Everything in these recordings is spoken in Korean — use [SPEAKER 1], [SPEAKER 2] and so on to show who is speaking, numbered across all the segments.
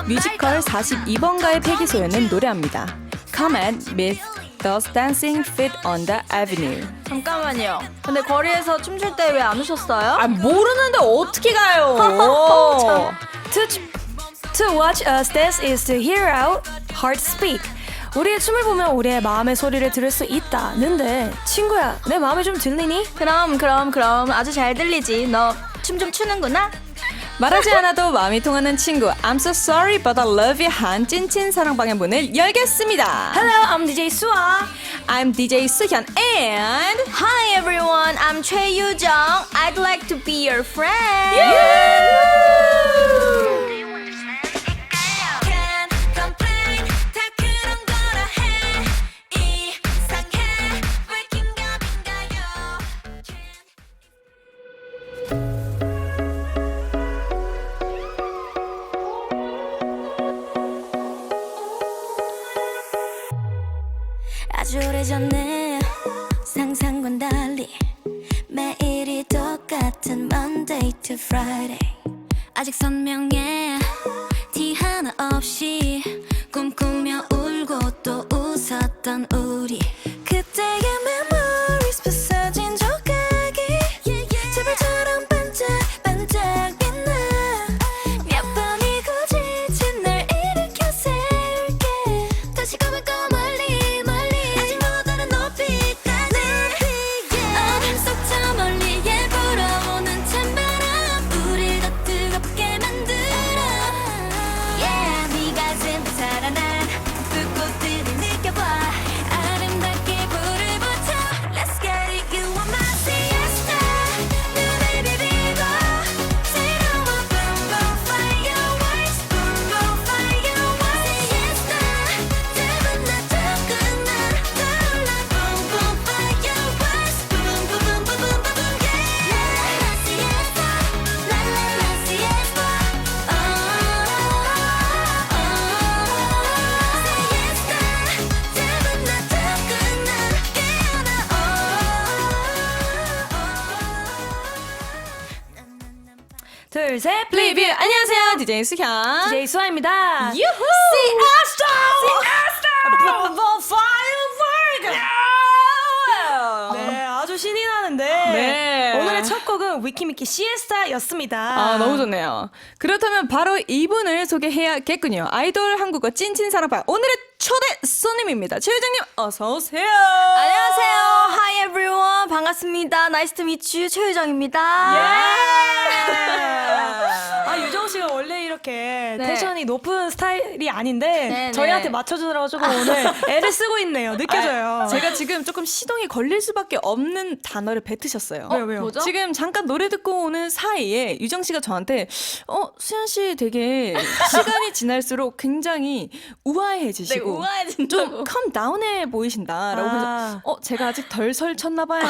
[SPEAKER 1] 뮤지컬 42번가의 폐기소연은 노래합니다. Comet with Those Dancing Feet on the Avenue.
[SPEAKER 2] 잠깐만요. 근데 거리에서 춤출 때 왜 안 오셨어요?
[SPEAKER 1] 아, 모르는데 어떻게 가요?
[SPEAKER 3] To watch us dance is to hear our heart speak. 우리의 춤을 보면 우리의 마음의 소리를 들을 수 있다는데 친구야, 내 마음에 좀 들리니?
[SPEAKER 2] 그럼 아주 잘 들리지. 너 춤 좀 추는구나?
[SPEAKER 1] 말하지 않아도 마음이 통하는 친구 I'm so sorry but I love you 한 찐친 사랑방의 문을 열겠습니다.
[SPEAKER 3] Hello, I'm DJ 수아.
[SPEAKER 1] I'm DJ 수현 and
[SPEAKER 2] Hi everyone, I'm 최유정. I'd like to be your friend.
[SPEAKER 4] 아주 오래전에 상상과는 달리 매일이 똑같은 Monday to Friday 아직 선명해 티 하나 없이 꿈꾸며 울고 또 웃었던 우리 그때의 memories 부서진 조각이 제발처럼 반짝반짝 빛나 몇 번이고 지친 날 일으켜 세울게 다시 고백고 멀리 아직 보다는 높이까지 어둠 속 저 멀리에 불어오는 찬바람 우릴 더 뜨겁게 만들어 Yeah 네 가슴에 살아난 불꽃들을 느껴봐 아름답게 불을 붙여 Let's get it you are my siesta 눈을 비비고 새로운 boom boom fireworks boom boom fireworks siesta 짧은 날 적은 날 떠올라 boom boom fireworks boom boom boom boom boom boom yeah La siesta la la la siesta oh siesta 짧은 날 적은 날 깨어나
[SPEAKER 3] 둘, 셋,
[SPEAKER 1] 플리뷰 안녕하세요 DJ 수현
[SPEAKER 3] DJ 수아입니다.
[SPEAKER 1] 유후
[SPEAKER 3] 네, 아주 신이 나는데
[SPEAKER 1] 네.
[SPEAKER 3] 오늘의 첫 곡은 위키미키 시에스타였습니다.
[SPEAKER 1] 아, 너무 좋네요. 그렇다면 바로 이분을 소개해야겠군요. 아이돌 한국어 찐친 사랑방 오늘의 초대 손님입니다. 최유정님 어서 오세요.
[SPEAKER 2] 안녕하세요. Hi everyone. 반갑습니다. Nice to meet you. 최유정입니다.
[SPEAKER 3] 아, 유정 씨가 원래 이렇게
[SPEAKER 2] 네.
[SPEAKER 3] 텐션이 높은 스타일이 아닌데
[SPEAKER 2] 네,
[SPEAKER 3] 저희한테
[SPEAKER 2] 네.
[SPEAKER 3] 맞춰주느라고 조금 오늘 애를 쓰고 있네요. 느껴져요.
[SPEAKER 1] 제가 지금 조금 시동이 걸릴 수밖에 없는 단어를 뱉으셨어요.
[SPEAKER 3] 왜요?
[SPEAKER 2] 뭐죠?
[SPEAKER 1] 지금 잠깐 노래 듣고 오는 사이에 유정 씨가 저한테 수현 씨 되게 시간이 지날수록 굉장히 우아해지시고
[SPEAKER 2] 네, 우아해진다고.
[SPEAKER 1] 좀 컴다운해 보이신다라고
[SPEAKER 3] 아.
[SPEAKER 1] 해서 제가 아직 덜 설쳤나 봐요.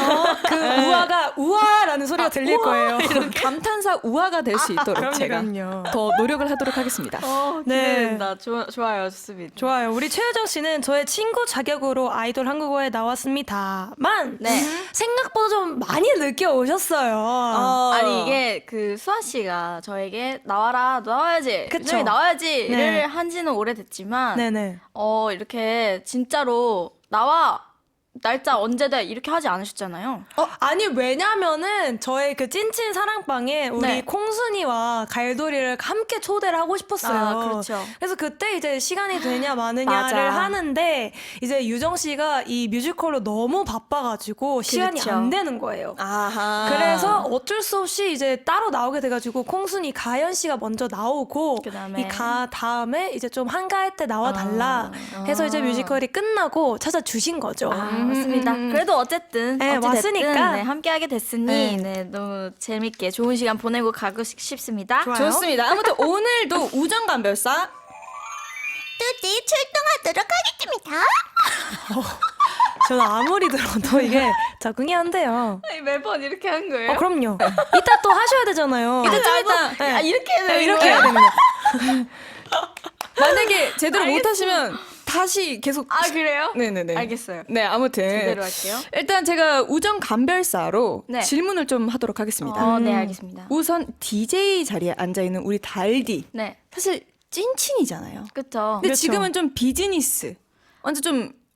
[SPEAKER 3] 그 우아가 우아라는 소리가 들릴 거예요.
[SPEAKER 1] 이런 감탄사 우아가 될 수 있도록 제가
[SPEAKER 3] 그럼요.
[SPEAKER 1] 더 노력을 하도록 하겠습니다.
[SPEAKER 3] 네.
[SPEAKER 2] 기대된다. 좋아요. 좋습니다.
[SPEAKER 3] 좋아요. 우리 최유정 씨는 저의 친구 자격으로 아이돌 한국어에 나왔습니다만
[SPEAKER 2] 네.
[SPEAKER 3] 생각보다 좀 많이 늦게 오셨어요.
[SPEAKER 2] 아니 이게 그 수아 씨가 저에게 나와야지,
[SPEAKER 3] 그쵸.
[SPEAKER 2] 유정이 나와야지를
[SPEAKER 3] 네.
[SPEAKER 2] 한지는 오래됐지만,
[SPEAKER 3] 네네.
[SPEAKER 2] 이렇게 진짜로 나와 날짜 언제 돼 이렇게 하지 않으셨잖아요.
[SPEAKER 3] 아니 왜냐면은 저의 그 찐친 사랑방에 우리
[SPEAKER 2] 네.
[SPEAKER 3] 콩순이와 갈돌이를 함께 초대를 하고 싶었어요.
[SPEAKER 2] 아, 그렇죠.
[SPEAKER 3] 그래서 그때 이제 시간이 되냐 마느냐를
[SPEAKER 2] 맞아.
[SPEAKER 3] 하는데 이제 유정 씨가 이 뮤지컬로 너무 바빠가지고 시간이
[SPEAKER 2] 그렇죠.
[SPEAKER 3] 안 되는 거예요.
[SPEAKER 1] 아하.
[SPEAKER 3] 그래서 어쩔 수 없이 이제 따로 나오게 돼가지고 콩순이 가연 씨가 먼저 나오고
[SPEAKER 2] 그다음에
[SPEAKER 3] 이 다음에 이제 좀 한가할 때 나와달라 해서 이제 뮤지컬이 끝나고 찾아주신 거죠.
[SPEAKER 2] 맞습니다. 그래도 어쨌든
[SPEAKER 3] 네,
[SPEAKER 2] 어찌됐든
[SPEAKER 3] 왔으니까.
[SPEAKER 2] 네, 함께하게 됐으니
[SPEAKER 3] 네.
[SPEAKER 2] 네, 너무 재밌게 좋은 시간 보내고 가고 싶습니다.
[SPEAKER 3] 좋아요.
[SPEAKER 1] 좋습니다. 아무튼 오늘도 우정감별사
[SPEAKER 4] 뚜지 출동하도록 하겠습니다.
[SPEAKER 3] 저는 아무리 들어도 이게 적응이 안 돼요.
[SPEAKER 2] 아니, 매번 이렇게 한 거예요?
[SPEAKER 3] 그럼요. 이따 또 하셔야 되잖아요.
[SPEAKER 1] 일단
[SPEAKER 2] 이렇게 해야 되는
[SPEAKER 3] 이렇게
[SPEAKER 2] 거예요?
[SPEAKER 3] 해야 됩니다.
[SPEAKER 1] 만약에 제대로 못하시면 다시 계속
[SPEAKER 2] 아 그래요?
[SPEAKER 1] 네네네.
[SPEAKER 2] 알겠어요.
[SPEAKER 1] 네, 아무튼
[SPEAKER 2] 제대로 할게요.
[SPEAKER 1] 일단 제가 우정 감별사로
[SPEAKER 2] 네.
[SPEAKER 1] 질문을 좀 하도록 하겠습니다.
[SPEAKER 2] 네 알겠습니다.
[SPEAKER 1] 우선 DJ 자리에 앉아 있는 우리 달디.
[SPEAKER 2] 네.
[SPEAKER 1] 사실 찐친이잖아요.
[SPEAKER 2] 그쵸.
[SPEAKER 1] 근데
[SPEAKER 3] 그렇죠.
[SPEAKER 1] 지금은 좀 비즈니스.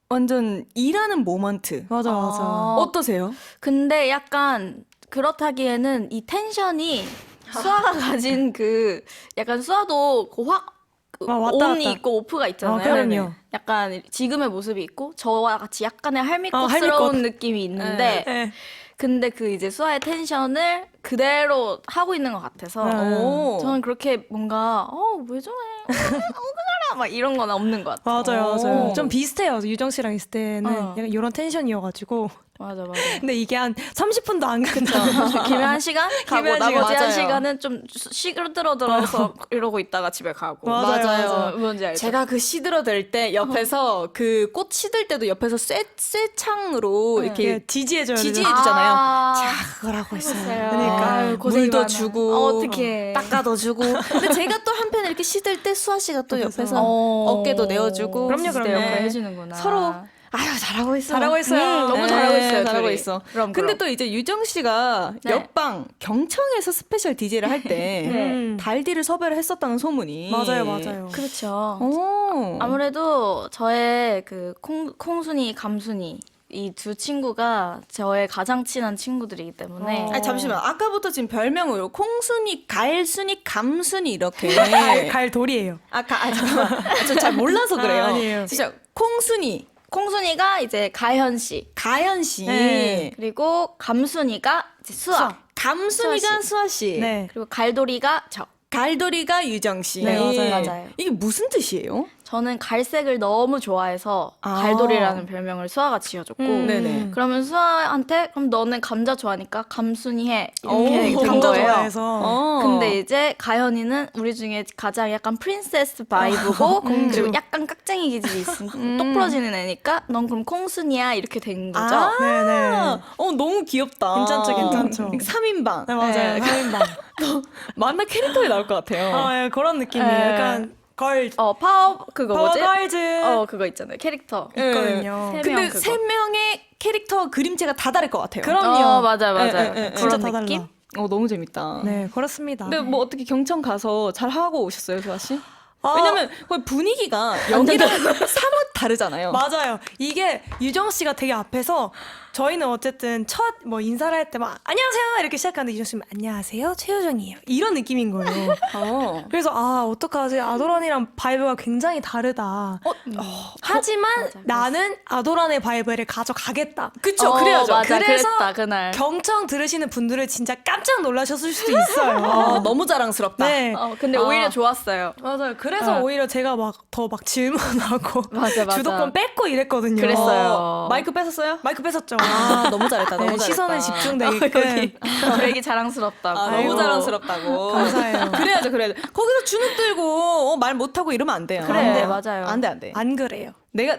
[SPEAKER 1] 완전 일하는 모먼트.
[SPEAKER 3] 맞아 맞아.
[SPEAKER 1] 어떠세요?
[SPEAKER 2] 근데 약간 그렇다기에는 이 텐션이 수아가 가진 그 약간 수아도
[SPEAKER 3] 왔다
[SPEAKER 2] 온이
[SPEAKER 3] 갔다.
[SPEAKER 2] 있고 오프가 있잖아요.
[SPEAKER 3] 그럼요.
[SPEAKER 2] 약간 지금의 모습이 있고 저와 같이 약간의
[SPEAKER 3] 할미꽃.
[SPEAKER 2] 할미꽃스러운 느낌이 있는데
[SPEAKER 3] 네.
[SPEAKER 2] 근데 그 이제 수아의 텐션을 그대로 하고 있는 것 같아서
[SPEAKER 1] 오.
[SPEAKER 2] 저는 그렇게 뭔가 왜 저래 그래 막 이런 건 없는 것 같아요.
[SPEAKER 3] 맞아요 맞아요.
[SPEAKER 1] 오.
[SPEAKER 3] 좀 비슷해요. 유정 씨랑 있을 때는 약간 이런 텐션이어가지고.
[SPEAKER 2] 맞아.
[SPEAKER 3] 근데 이게 한 30분도 안 간다.
[SPEAKER 2] 기회한 시간 가고
[SPEAKER 3] 기회한
[SPEAKER 2] 나머지
[SPEAKER 3] 시간.
[SPEAKER 2] 한
[SPEAKER 1] 맞아요.
[SPEAKER 2] 시간은 좀 시들어들어서 이러고 있다가 집에 가고.
[SPEAKER 3] 맞아요.
[SPEAKER 2] 뭔지 알죠?
[SPEAKER 1] 제가 그 시들어댈 때 옆에서 그 꽃 시들 때도 옆에서 쇠창으로 이렇게
[SPEAKER 3] 이렇게 지지해줘야 돼요.
[SPEAKER 1] 지지해주잖아요.
[SPEAKER 2] 자,
[SPEAKER 1] 그걸 하고 있어요.
[SPEAKER 3] 그러니까.
[SPEAKER 2] 아유, 고생이
[SPEAKER 1] 물도
[SPEAKER 2] 많아.
[SPEAKER 1] 주고
[SPEAKER 2] 어떡해.
[SPEAKER 1] 닦아도 주고. 근데 제가 또 한편 이렇게 시들 때 수아 씨가 또 옆에서
[SPEAKER 2] 어.
[SPEAKER 1] 어깨도 내어주고.
[SPEAKER 3] 그럼요,
[SPEAKER 2] 진짜
[SPEAKER 3] 그럼요.
[SPEAKER 2] 역할
[SPEAKER 1] 네.
[SPEAKER 2] 해주는구나.
[SPEAKER 1] 서로 아유 잘하고 있어.
[SPEAKER 3] 잘하고 있어요.
[SPEAKER 2] 너무 잘하고 있어요.
[SPEAKER 1] 잘하고
[SPEAKER 2] 둘이.
[SPEAKER 1] 있어.
[SPEAKER 2] 그럼.
[SPEAKER 1] 근데 또 이제 유정 씨가
[SPEAKER 2] 네.
[SPEAKER 1] 옆방 경청에서 스페셜 DJ를 할 때
[SPEAKER 2] 네.
[SPEAKER 1] 달디를 섭외를 했었다는 소문이.
[SPEAKER 3] 맞아요.
[SPEAKER 2] 그렇죠.
[SPEAKER 1] 오.
[SPEAKER 2] 아무래도 저의 그 콩순이, 감순이 이 두 친구가 저의 가장 친한 친구들이기 때문에
[SPEAKER 1] 아니 잠시만 아까부터 지금 별명으로 콩순이, 갈순이, 감순이 이렇게
[SPEAKER 3] 갈돌이에요.
[SPEAKER 1] 잠깐만 저 잘 몰라서 그래요.
[SPEAKER 3] 아니에요.
[SPEAKER 1] 진짜 콩순이,
[SPEAKER 2] 콩순이가 이제 가현 씨
[SPEAKER 1] 가연 씨,
[SPEAKER 3] 네.
[SPEAKER 2] 그리고 감순이가 이제 수아
[SPEAKER 1] 감순이가 수아 씨,
[SPEAKER 3] 네.
[SPEAKER 2] 그리고 갈돌이가 저.
[SPEAKER 1] 갈돌이가 유정 씨.
[SPEAKER 3] 네,
[SPEAKER 2] 맞아요.
[SPEAKER 1] 이게 무슨 뜻이에요?
[SPEAKER 2] 저는 갈색을 너무 좋아해서
[SPEAKER 1] 아.
[SPEAKER 2] 갈돌이라는 별명을 수아가 지어줬고
[SPEAKER 1] 네네.
[SPEAKER 2] 그러면 수아한테 그럼 너는 감자 좋아하니까 감순이 해 이렇게
[SPEAKER 1] 오,
[SPEAKER 2] 된
[SPEAKER 3] 감자
[SPEAKER 2] 거예요.
[SPEAKER 3] 좋아해서.
[SPEAKER 2] 근데 이제 가현이는 우리 중에 가장 약간 프린세스 바이브고 그리고 약간 깍쟁이 기질이 있으면 똑 부러지는 애니까 넌 그럼 콩순이야 이렇게 된 거죠.
[SPEAKER 1] 아,
[SPEAKER 3] 네네.
[SPEAKER 1] 너무 귀엽다.
[SPEAKER 3] 괜찮죠.
[SPEAKER 1] 3인방.
[SPEAKER 3] 네 맞아요. 3인방.
[SPEAKER 1] 만나 캐릭터에 나올 것 같아요.
[SPEAKER 3] 예, 그런 느낌이에요.
[SPEAKER 2] 네.
[SPEAKER 3] 약간 걸
[SPEAKER 2] 파워 그거 뭐지?
[SPEAKER 3] 파워걸즈
[SPEAKER 2] 그거 있잖아요. 캐릭터.
[SPEAKER 3] 있거든요.
[SPEAKER 2] 세
[SPEAKER 1] 근데
[SPEAKER 2] 명 그거.
[SPEAKER 1] 세 명의 캐릭터 그림체가 다 다를 것 같아요.
[SPEAKER 3] 그럼요.
[SPEAKER 2] 맞아요.
[SPEAKER 1] 예.
[SPEAKER 3] 진짜
[SPEAKER 2] 그런
[SPEAKER 3] 다 달라.
[SPEAKER 2] 느낌?
[SPEAKER 1] 너무 재밌다.
[SPEAKER 3] 네 그렇습니다.
[SPEAKER 1] 근데 뭐 어떻게 경청 가서 잘 하고 오셨어요, 수아 씨?
[SPEAKER 3] 아.
[SPEAKER 1] 왜냐면 거기 분위기가 여기랑 사뭇 다르잖아요.
[SPEAKER 3] 맞아요. 이게 유정 씨가 되게 앞에서 저희는 어쨌든 첫 뭐 인사를 할 때 막 안녕하세요 이렇게 시작하는데 유정 씨는 안녕하세요 최유정이에요 이런 느낌인 거예요. 그래서 어떡하지 아도란이랑 바이브가 굉장히 다르다. 하지만
[SPEAKER 2] 맞아.
[SPEAKER 3] 나는 아도란의 바이브를 가져가겠다.
[SPEAKER 1] 그쵸, 그래야죠.
[SPEAKER 2] 맞아.
[SPEAKER 3] 그래서
[SPEAKER 2] 그랬다 그날.
[SPEAKER 3] 경청 들으시는 분들은 진짜 깜짝 놀라셨을 수도 있어요.
[SPEAKER 1] 너무 자랑스럽다.
[SPEAKER 3] 네.
[SPEAKER 2] 근데 오히려 좋았어요.
[SPEAKER 3] 맞아요. 그래서 오히려 제가 막 더 막 질문하고
[SPEAKER 2] 맞아.
[SPEAKER 3] 주도권 뺏고 이랬거든요.
[SPEAKER 2] 그랬어요.
[SPEAKER 1] 마이크 뺏었어요?
[SPEAKER 3] 마이크 뺏었죠.
[SPEAKER 1] 너무 잘했다. 너무
[SPEAKER 3] 네,
[SPEAKER 1] 잘했다.
[SPEAKER 3] 시선은 집중되게끔.
[SPEAKER 2] 되게 자랑스럽다고.
[SPEAKER 1] 너무
[SPEAKER 3] 아이고.
[SPEAKER 1] 자랑스럽다고.
[SPEAKER 3] 감사해요.
[SPEAKER 1] 그래야죠. 거기서 주눅 들고 말 못하고 이러면 안 돼요.
[SPEAKER 2] 그래,
[SPEAKER 1] 안 돼요.
[SPEAKER 2] 맞아요.
[SPEAKER 1] 안 돼.
[SPEAKER 3] 안 그래요.
[SPEAKER 1] 내가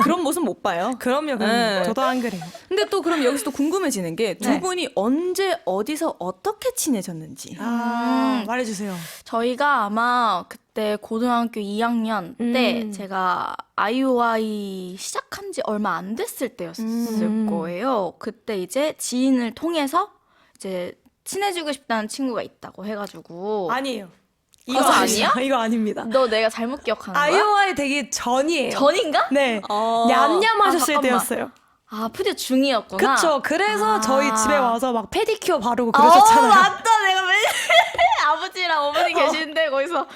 [SPEAKER 1] 그런 모습 못 봐요.
[SPEAKER 3] 그럼요.
[SPEAKER 1] 네.
[SPEAKER 3] 저도 안 그래요.
[SPEAKER 1] 근데 또 그럼 여기서 또 궁금해지는 게 두 분이 언제 어디서 어떻게 친해졌는지.
[SPEAKER 3] 말해주세요.
[SPEAKER 2] 저희가 아마 그때 고등학교 2학년 때 제가 아이오아이 시작한 지 얼마 안 됐을 때였을 거예요. 그때 이제 지인을 통해서 이제 친해지고 싶다는 친구가 있다고 해가지고
[SPEAKER 3] 아니에요.
[SPEAKER 2] 이거 아니야?
[SPEAKER 3] 이거 아닙니다.
[SPEAKER 2] 너 내가 잘못 기억하는 거야?
[SPEAKER 3] 아이오아이 되기 전이에요.
[SPEAKER 2] 전인가?
[SPEAKER 3] 네.
[SPEAKER 1] 어.
[SPEAKER 3] 냠냠하셨을
[SPEAKER 2] 잠깐만.
[SPEAKER 3] 때였어요.
[SPEAKER 2] 푸디 중이었구나.
[SPEAKER 3] 그쵸. 그래서 저희 집에 와서 막 페디큐어 바르고 그러셨잖아요.
[SPEAKER 2] 맞다. 내가 맨날 아버지랑 어머니 계시는데 거기서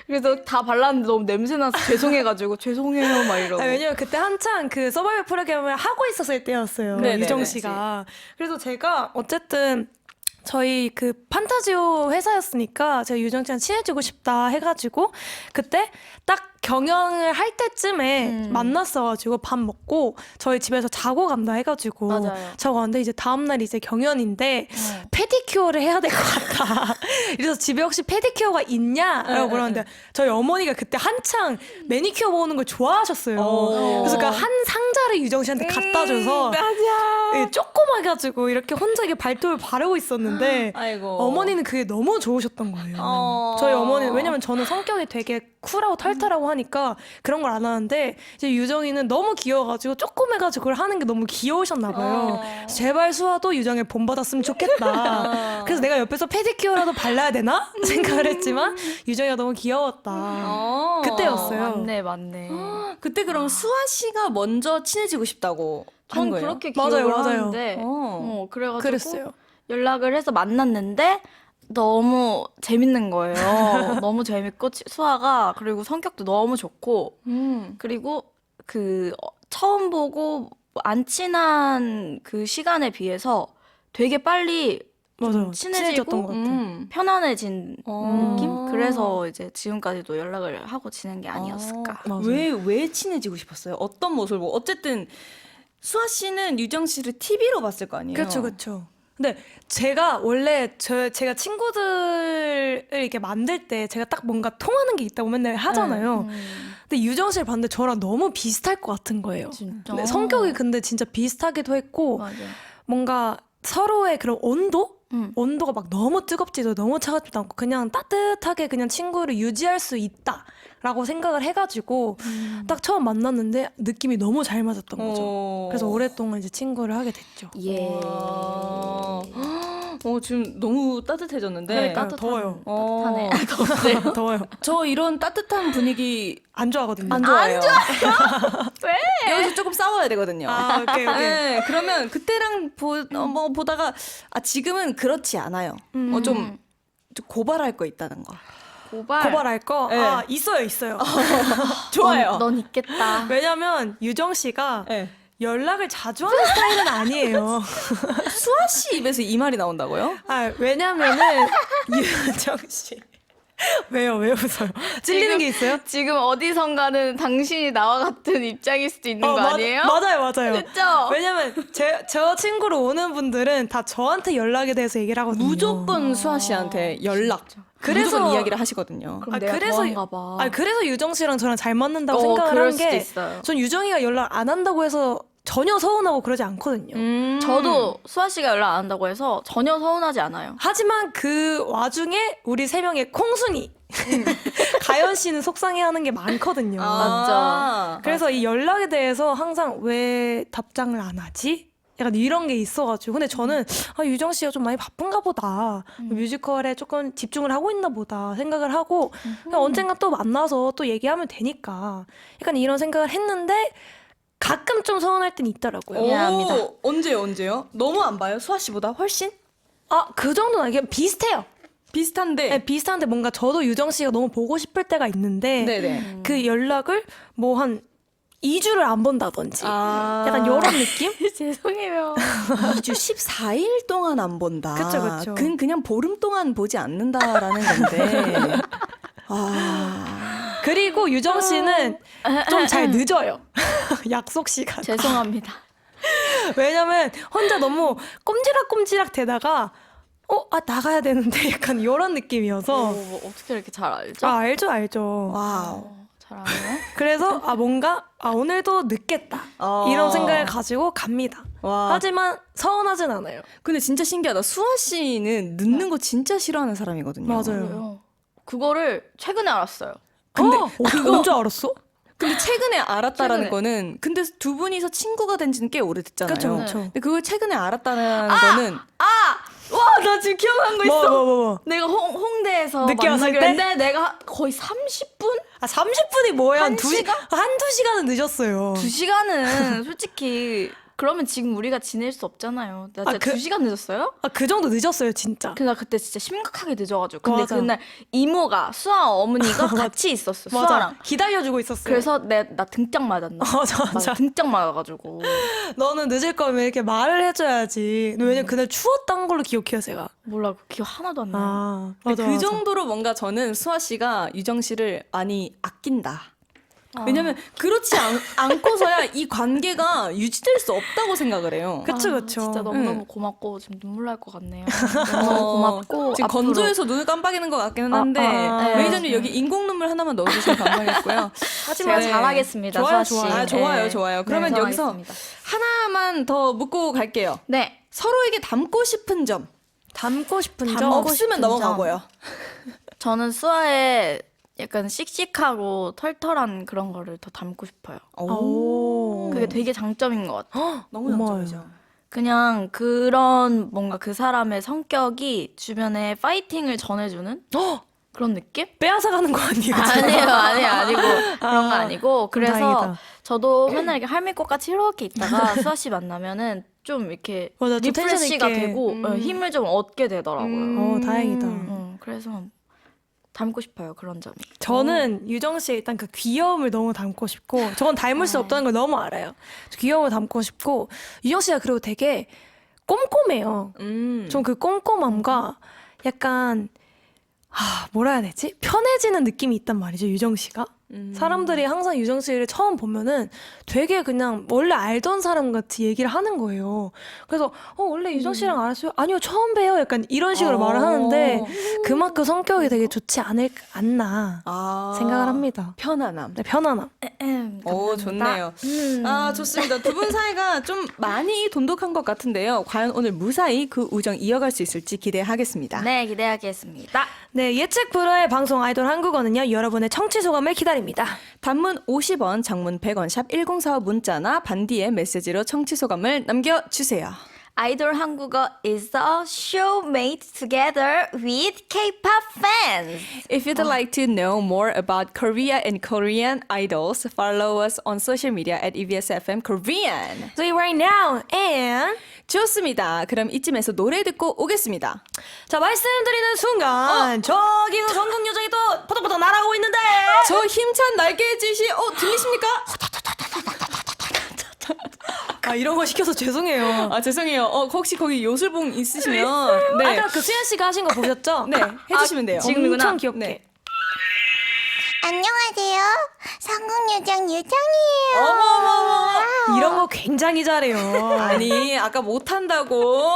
[SPEAKER 2] 그래서 다 발랐는데 너무 냄새나서 죄송해가지고 죄송해요 막 이러고.
[SPEAKER 3] 왜냐면 그때 한창 그 서바이벌 프로그램을 하고 있었을 때였어요.
[SPEAKER 1] 네네네.
[SPEAKER 3] 유정 씨가. 그래서 제가 어쨌든 저희 그 판타지오 회사였으니까 제가 유정 씨랑 친해지고 싶다 해가지고 그때 딱 경영을 할 때쯤에 만났어가지고 밥 먹고 저희 집에서 자고 간다 해가지고
[SPEAKER 2] 맞아요.
[SPEAKER 3] 자고 갔는데 이제 다음날 이제 경연인데 페디큐어를 해야 될 것 같다. 그래서 집에 혹시 페디큐어가 있냐라고 물었는데 저희 어머니가 그때 한창 매니큐어 모으는 걸 좋아하셨어요. 그래서 그 한 상자를 유정 씨한테 갖다 줘서 예, 조그마가지고 이렇게 혼자 이렇게 발톱을 바르고 있었는데
[SPEAKER 1] 아이고.
[SPEAKER 3] 어머니는 그게 너무 좋으셨던 거예요. 저희 어머니는 왜냐면 저는 성격이 되게 쿨하고 털털하고 하니까 그런 걸 안 하는데 이제 유정이는 너무 귀여워가지고 조그매가지고 그걸 하는 게 너무 귀여우셨나 봐요. 그래서 제발 수아도 유정에 본받았으면 좋겠다. 그래서 내가 옆에서 페디큐어라도 발라야 되나 생각을 했지만 유정이가 너무 귀여웠다. 그때였어요.
[SPEAKER 2] 맞네.
[SPEAKER 1] 그때 그럼 수아 씨가 먼저 친해지고 싶다고 한
[SPEAKER 2] 전
[SPEAKER 1] 거예요?
[SPEAKER 2] 그렇게
[SPEAKER 3] 맞아요,
[SPEAKER 2] 기억을
[SPEAKER 3] 맞아요.
[SPEAKER 2] 하는데 그래가지고
[SPEAKER 3] 그랬어요.
[SPEAKER 2] 연락을 해서 만났는데 너무 재밌는 거예요. 너무 재밌고 수아가 그리고 성격도 너무 좋고 그리고 처음 보고 안 친한 그 시간에 비해서 되게 빨리
[SPEAKER 3] 맞아요.
[SPEAKER 2] 친해지고
[SPEAKER 3] 친해졌던 것 같아요.
[SPEAKER 2] 편안해진
[SPEAKER 1] 어.
[SPEAKER 2] 느낌? 그래서 이제 지금까지도 연락을 하고 지낸 게 아니었을까.
[SPEAKER 3] 맞아요.
[SPEAKER 1] 왜 친해지고 싶었어요? 어떤 모습을 보고? 어쨌든 수아 씨는 유정 씨를 TV로 봤을 거 아니에요?
[SPEAKER 3] 그렇죠, 그렇죠. 근데 제가 원래 제가 친구들을 이렇게 만들 때 제가 딱 뭔가 통하는 게 있다고 맨날 하잖아요. 근데 유정 씨를 봤는데 저랑 너무 비슷할 것 같은 거예요.
[SPEAKER 2] 진짜?
[SPEAKER 3] 근데 성격이 근데 진짜 비슷하기도 했고
[SPEAKER 2] 맞아.
[SPEAKER 3] 뭔가 서로의 그런 온도가 막 너무 뜨겁지도 너무 차갑지도 않고 그냥 따뜻하게 그냥 친구를 유지할 수 있다라고 생각을 해가지고 딱 처음 만났는데 느낌이 너무 잘 맞았던 거죠. 그래서 오랫동안 이제 친구를 하게 됐죠.
[SPEAKER 2] 예.
[SPEAKER 1] 지금 너무 따뜻해졌는데.
[SPEAKER 3] 그러니까요. 더워요.
[SPEAKER 2] 따뜻하네. 더운데.
[SPEAKER 3] 더워요.
[SPEAKER 1] 저 이런 따뜻한 분위기
[SPEAKER 3] 안 좋아하거든요.
[SPEAKER 1] 안 좋아해요.
[SPEAKER 2] 왜?
[SPEAKER 1] 여기서 조금 싸워야 되거든요.
[SPEAKER 3] 아, 오케이, 오케이.
[SPEAKER 1] 네, 그러면 그때랑 보다가 지금은 그렇지 않아요. 좀 고발할 거 있다는 거.
[SPEAKER 3] 고발할 거?
[SPEAKER 1] 네.
[SPEAKER 3] 아, 있어요.
[SPEAKER 1] 좋아요.
[SPEAKER 2] 넌 있겠다.
[SPEAKER 3] 왜냐면 유정 씨가
[SPEAKER 1] 네.
[SPEAKER 3] 연락을 자주 하는 스타일은 아니에요.
[SPEAKER 1] 수아 씨 입에서 이 말이 나온다고요?
[SPEAKER 3] 아, 왜냐면은 유정 씨. 왜요? 왜 웃어요? 찔리는 게 있어요?
[SPEAKER 2] 지금 어디선가는 당신이 나와 같은 입장일 수도 있는 거 아니에요?
[SPEAKER 3] 맞아요.
[SPEAKER 2] 그쵸?
[SPEAKER 3] 왜냐면 저 친구로 오는 분들은 다 저한테 연락에 대해서 얘기를 하거든요.
[SPEAKER 1] 무조건 수아 씨한테 연락.
[SPEAKER 3] 그래서-
[SPEAKER 1] 무조건 이야기를 하시거든요.
[SPEAKER 2] 그럼 내가 더한가 봐.
[SPEAKER 3] 그래서 유정 씨랑 저랑 잘 맞는다고 생각을
[SPEAKER 2] 그럴
[SPEAKER 3] 한
[SPEAKER 2] 수도
[SPEAKER 3] 게
[SPEAKER 2] 있어요.
[SPEAKER 3] 전 유정이가 연락 안 한다고 해서 전혀 서운하고 그러지 않거든요.
[SPEAKER 2] 저도 수아 씨가 연락 안 한다고 해서 전혀 서운하지 않아요.
[SPEAKER 3] 하지만 그 와중에 우리 세 명의 콩순이 가연 씨는 속상해하는 게 많거든요.
[SPEAKER 1] 맞죠.
[SPEAKER 3] 그래서 이 연락에 대해서 항상 왜 답장을 안 하지? 약간 이런 게 있어가지고 근데 저는 유정 씨가 좀 많이 바쁜가 보다 뮤지컬에 조금 집중을 하고 있나 보다 생각을 하고 그냥 언젠가 또 만나서 또 얘기하면 되니까 약간 이런 생각을 했는데 가끔 좀 서운할 땐 있더라고요.
[SPEAKER 2] 미안합니다.
[SPEAKER 1] 언제요? 너무 안 봐요? 수아 씨보다 훨씬?
[SPEAKER 3] 그 정도는 아니고 비슷해요.
[SPEAKER 1] 비슷한데.
[SPEAKER 3] 네, 비슷한데 뭔가 저도 유정 씨가 너무 보고 싶을 때가 있는데
[SPEAKER 1] 네네.
[SPEAKER 3] 그 연락을 뭐 한 2주를 안 본다든지 약간 이런 느낌?
[SPEAKER 2] 죄송해요.
[SPEAKER 1] 2주 14일 동안 안 본다.
[SPEAKER 3] 그쵸.
[SPEAKER 1] 그건 그냥 보름 동안 보지 않는다라는 건데.
[SPEAKER 3] 그리고 유정 씨는 좀 잘 늦어요. 약속 시간.
[SPEAKER 2] 죄송합니다.
[SPEAKER 3] 왜냐면 혼자 너무 꼼지락꼼지락 대다가 나가야 되는데 약간 이런 느낌이어서
[SPEAKER 2] 어떻게 이렇게 잘 알죠?
[SPEAKER 3] 알죠.
[SPEAKER 1] 와우.
[SPEAKER 2] 잘 아네요.
[SPEAKER 3] 그래서 뭔가 오늘도 늦겠다 이런 생각을 가지고 갑니다.
[SPEAKER 1] 와.
[SPEAKER 3] 하지만 서운하진 않아요.
[SPEAKER 1] 근데 진짜 신기하다. 수아 씨는 늦는 거 진짜 싫어하는 사람이거든요.
[SPEAKER 3] 맞아요.
[SPEAKER 2] 그래요. 그거를 최근에 알았어요.
[SPEAKER 1] 근데
[SPEAKER 3] 언제 알았어?
[SPEAKER 1] 근데 최근에 알았다라는
[SPEAKER 2] 최근에.
[SPEAKER 1] 거는 근데 두 분이서 친구가 된 지는 꽤 오래됐잖아요.
[SPEAKER 3] 그쵸.
[SPEAKER 1] 근데 그걸 최근에 알았다는 거는
[SPEAKER 2] 와, 나 지금 기억난 거 있어.
[SPEAKER 3] 뭐.
[SPEAKER 2] 내가 홍대에서
[SPEAKER 3] 늦게 왔을
[SPEAKER 2] 만나기로
[SPEAKER 3] 때?
[SPEAKER 2] 했는데 내가 거의 30분?
[SPEAKER 3] 30분이 뭐야?
[SPEAKER 2] 한 시간?
[SPEAKER 3] 한두 시간은 늦었어요.
[SPEAKER 2] 2시간은 솔직히 그러면 지금 우리가 지낼 수 없잖아요. 나 진짜 2시간 늦었어요?
[SPEAKER 3] 그 정도 늦었어요, 진짜.
[SPEAKER 2] 근데 나 그때 진짜 심각하게 늦어가지고. 근데
[SPEAKER 3] 맞아.
[SPEAKER 2] 그날 이모가 수아 어머니가 같이 있었어. 수아랑.
[SPEAKER 3] 기다려주고 있었어요.
[SPEAKER 2] 그래서 나 등짝 맞았나?
[SPEAKER 3] 맞아.
[SPEAKER 2] 등짝 맞아가지고.
[SPEAKER 3] 너는 늦을 거면 이렇게 말을 해줘야지. 왜냐면 그날 추웠던 걸로 기억해요, 제가.
[SPEAKER 2] 몰라, 그 기억 하나도 안 나요.
[SPEAKER 3] 맞아.
[SPEAKER 1] 그 정도로 뭔가 저는 수아 씨가 유정 씨를 많이 아낀다. 왜냐면 그렇지 않고서야 이 관계가 유지될 수 없다고 생각을 해요.
[SPEAKER 3] 그쵸.
[SPEAKER 2] 진짜 너무너무 고맙고 지금 눈물 날 것 같네요. 너무 고맙고
[SPEAKER 1] 지금
[SPEAKER 2] 앞으로
[SPEAKER 1] 건조해서 눈을 깜빡이는 것 같기는 한데
[SPEAKER 2] 네.
[SPEAKER 1] 매니저님 여기 인공 눈물 하나만 넣어주시면 감사하겠고요.
[SPEAKER 2] 제가
[SPEAKER 1] 네.
[SPEAKER 2] 잘하겠습니다.
[SPEAKER 3] 좋아요,
[SPEAKER 2] 수아 씨.
[SPEAKER 3] 좋아요.
[SPEAKER 1] 좋아요. 그러면
[SPEAKER 2] 네,
[SPEAKER 1] 여기서
[SPEAKER 2] 잘하겠습니다.
[SPEAKER 1] 하나만 더 묻고 갈게요.
[SPEAKER 2] 네.
[SPEAKER 1] 서로에게 담고 싶은 점
[SPEAKER 3] 담고 싶은 점.
[SPEAKER 2] 담고
[SPEAKER 1] 없으면
[SPEAKER 2] 싶은
[SPEAKER 1] 넘어가고요.
[SPEAKER 2] 저는 수아의 약간 씩씩하고 털털한 그런 거를 더 닮고 싶어요.
[SPEAKER 3] 오.
[SPEAKER 2] 그게 되게 장점인 것 같아요.
[SPEAKER 1] 너무
[SPEAKER 3] 고마워요.
[SPEAKER 1] 장점이죠.
[SPEAKER 2] 그냥 그런 뭔가 그 사람의 성격이 주변에 파이팅을 전해주는 그런 느낌?
[SPEAKER 3] 빼앗아가는 거 아니에요?
[SPEAKER 2] 아니고 그런 거 아니고 그래서
[SPEAKER 3] 다행이다.
[SPEAKER 2] 저도 맨날 이렇게 할미꽃같이 이렇게 있다가 수아 씨 만나면은 좀 이렇게
[SPEAKER 3] 맞아, 좀 텐션
[SPEAKER 2] 리프레시가
[SPEAKER 3] 있게.
[SPEAKER 2] 되고 힘을 좀 얻게 되더라고요.
[SPEAKER 3] 다행이다.
[SPEAKER 2] 그래서 닮고 싶어요 그런 점이.
[SPEAKER 3] 저는 유정 씨의 일단 그 귀여움을 너무 닮고 싶고, 저건 닮을 수 없다는 걸 너무 알아요. 귀여움을 닮고 싶고, 유정 씨가 그리고 되게 꼼꼼해요. 좀 그 꼼꼼함과 약간, 뭐라 해야 되지? 편해지는 느낌이 있단 말이죠, 유정 씨가. 사람들이 항상 유정 씨를 처음 보면은 되게 그냥 원래 알던 사람 같이 얘기를 하는 거예요. 그래서 원래 유정 씨랑 알았어요? 아니요, 처음 봬요. 약간 이런 식으로 말을 하는데 그만큼 성격이 되게 좋지 않나 생각을 합니다.
[SPEAKER 1] 편안함.
[SPEAKER 3] 네, 편안함.
[SPEAKER 1] 오, 좋네요. 아, 좋습니다. 두 분 사이가 좀 많이 돈독한 것 같은데요. 과연 오늘 무사히 그 우정 이어갈 수 있을지 기대하겠습니다.
[SPEAKER 2] 네 기대하겠습니다.
[SPEAKER 3] 네, 예측 불허의 방송 아이돌 한국어는요, 여러분의 청취 소감을 기다립니다.
[SPEAKER 1] 단문 50원, 장문 100원, 샵 1045 문자나 반디의 메시지로 청취 소감을 남겨주세요.
[SPEAKER 2] 아이돌 한국어 is a show made together with K-pop fans.
[SPEAKER 1] If you'd like to know more about Korea and Korean idols, follow us on social media at EBSFM Korean.
[SPEAKER 3] So right now, and
[SPEAKER 1] 좋습니다. 그럼 이쯤에서 노래 듣고 오겠습니다.
[SPEAKER 3] 자, 말씀드리는 순간 저기서 전국 요정이 또 포덕포덕 날아가고 있는데
[SPEAKER 1] 저 힘찬 날개의 짓이 들리십니까?
[SPEAKER 3] 이런 거 시켜서 죄송해요.
[SPEAKER 1] 아, 죄송해요. 혹시 거기 요술봉 있으시면 네.
[SPEAKER 3] 아까 그 수현 씨가 하신 거 보셨죠?
[SPEAKER 1] 네, 해주시면 돼요.
[SPEAKER 2] 지금이구나.
[SPEAKER 3] 엄청 귀엽게.
[SPEAKER 1] 네.
[SPEAKER 4] 안녕하세요. 성공요정 유정이에요.
[SPEAKER 1] 어머머머.
[SPEAKER 3] 이런 거 굉장히 잘해요.
[SPEAKER 1] 아니, 아까 못한다고.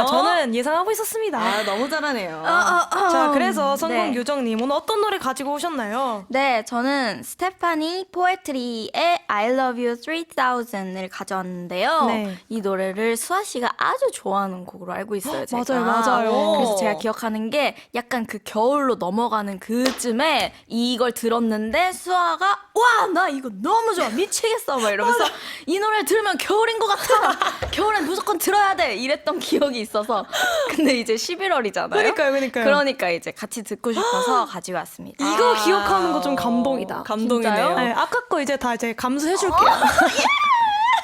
[SPEAKER 3] 저는 예상하고 있었습니다.
[SPEAKER 1] 아, 너무 잘하네요.
[SPEAKER 3] 자, 그래서 성공
[SPEAKER 2] 네.
[SPEAKER 3] 요정님 오늘 어떤 노래 가지고 오셨나요?
[SPEAKER 2] 네, 저는 스테파니 포에트리의 I Love You 3000을 가져왔는데요.
[SPEAKER 3] 네.
[SPEAKER 2] 이 노래를 수아 씨가 아주 좋아하는 곡으로 알고 있어요. 제가.
[SPEAKER 3] 맞아요.
[SPEAKER 2] 그래서 제가 기억하는 게 약간 그 겨울로 넘어가는 그쯤에 이걸 들었는데 수아가 와, 나 이거 너무 좋아. 미치겠어. 막 이러면서 이 노래를 들으면 겨울인 것 같아. 겨울엔 무조건 들어야 돼. 이랬던 기억이 있어서. 근데 이제 11월이잖아요.
[SPEAKER 3] 그러니까요.
[SPEAKER 2] 그러니까 이제 같이 듣고 싶어서 가지고 왔습니다.
[SPEAKER 3] 이거 기억하는 거 좀 감동이다.
[SPEAKER 1] 감동이네요.
[SPEAKER 2] 진짜요?
[SPEAKER 3] 네, 아까 거 이제 다 이제 감수해줄게요.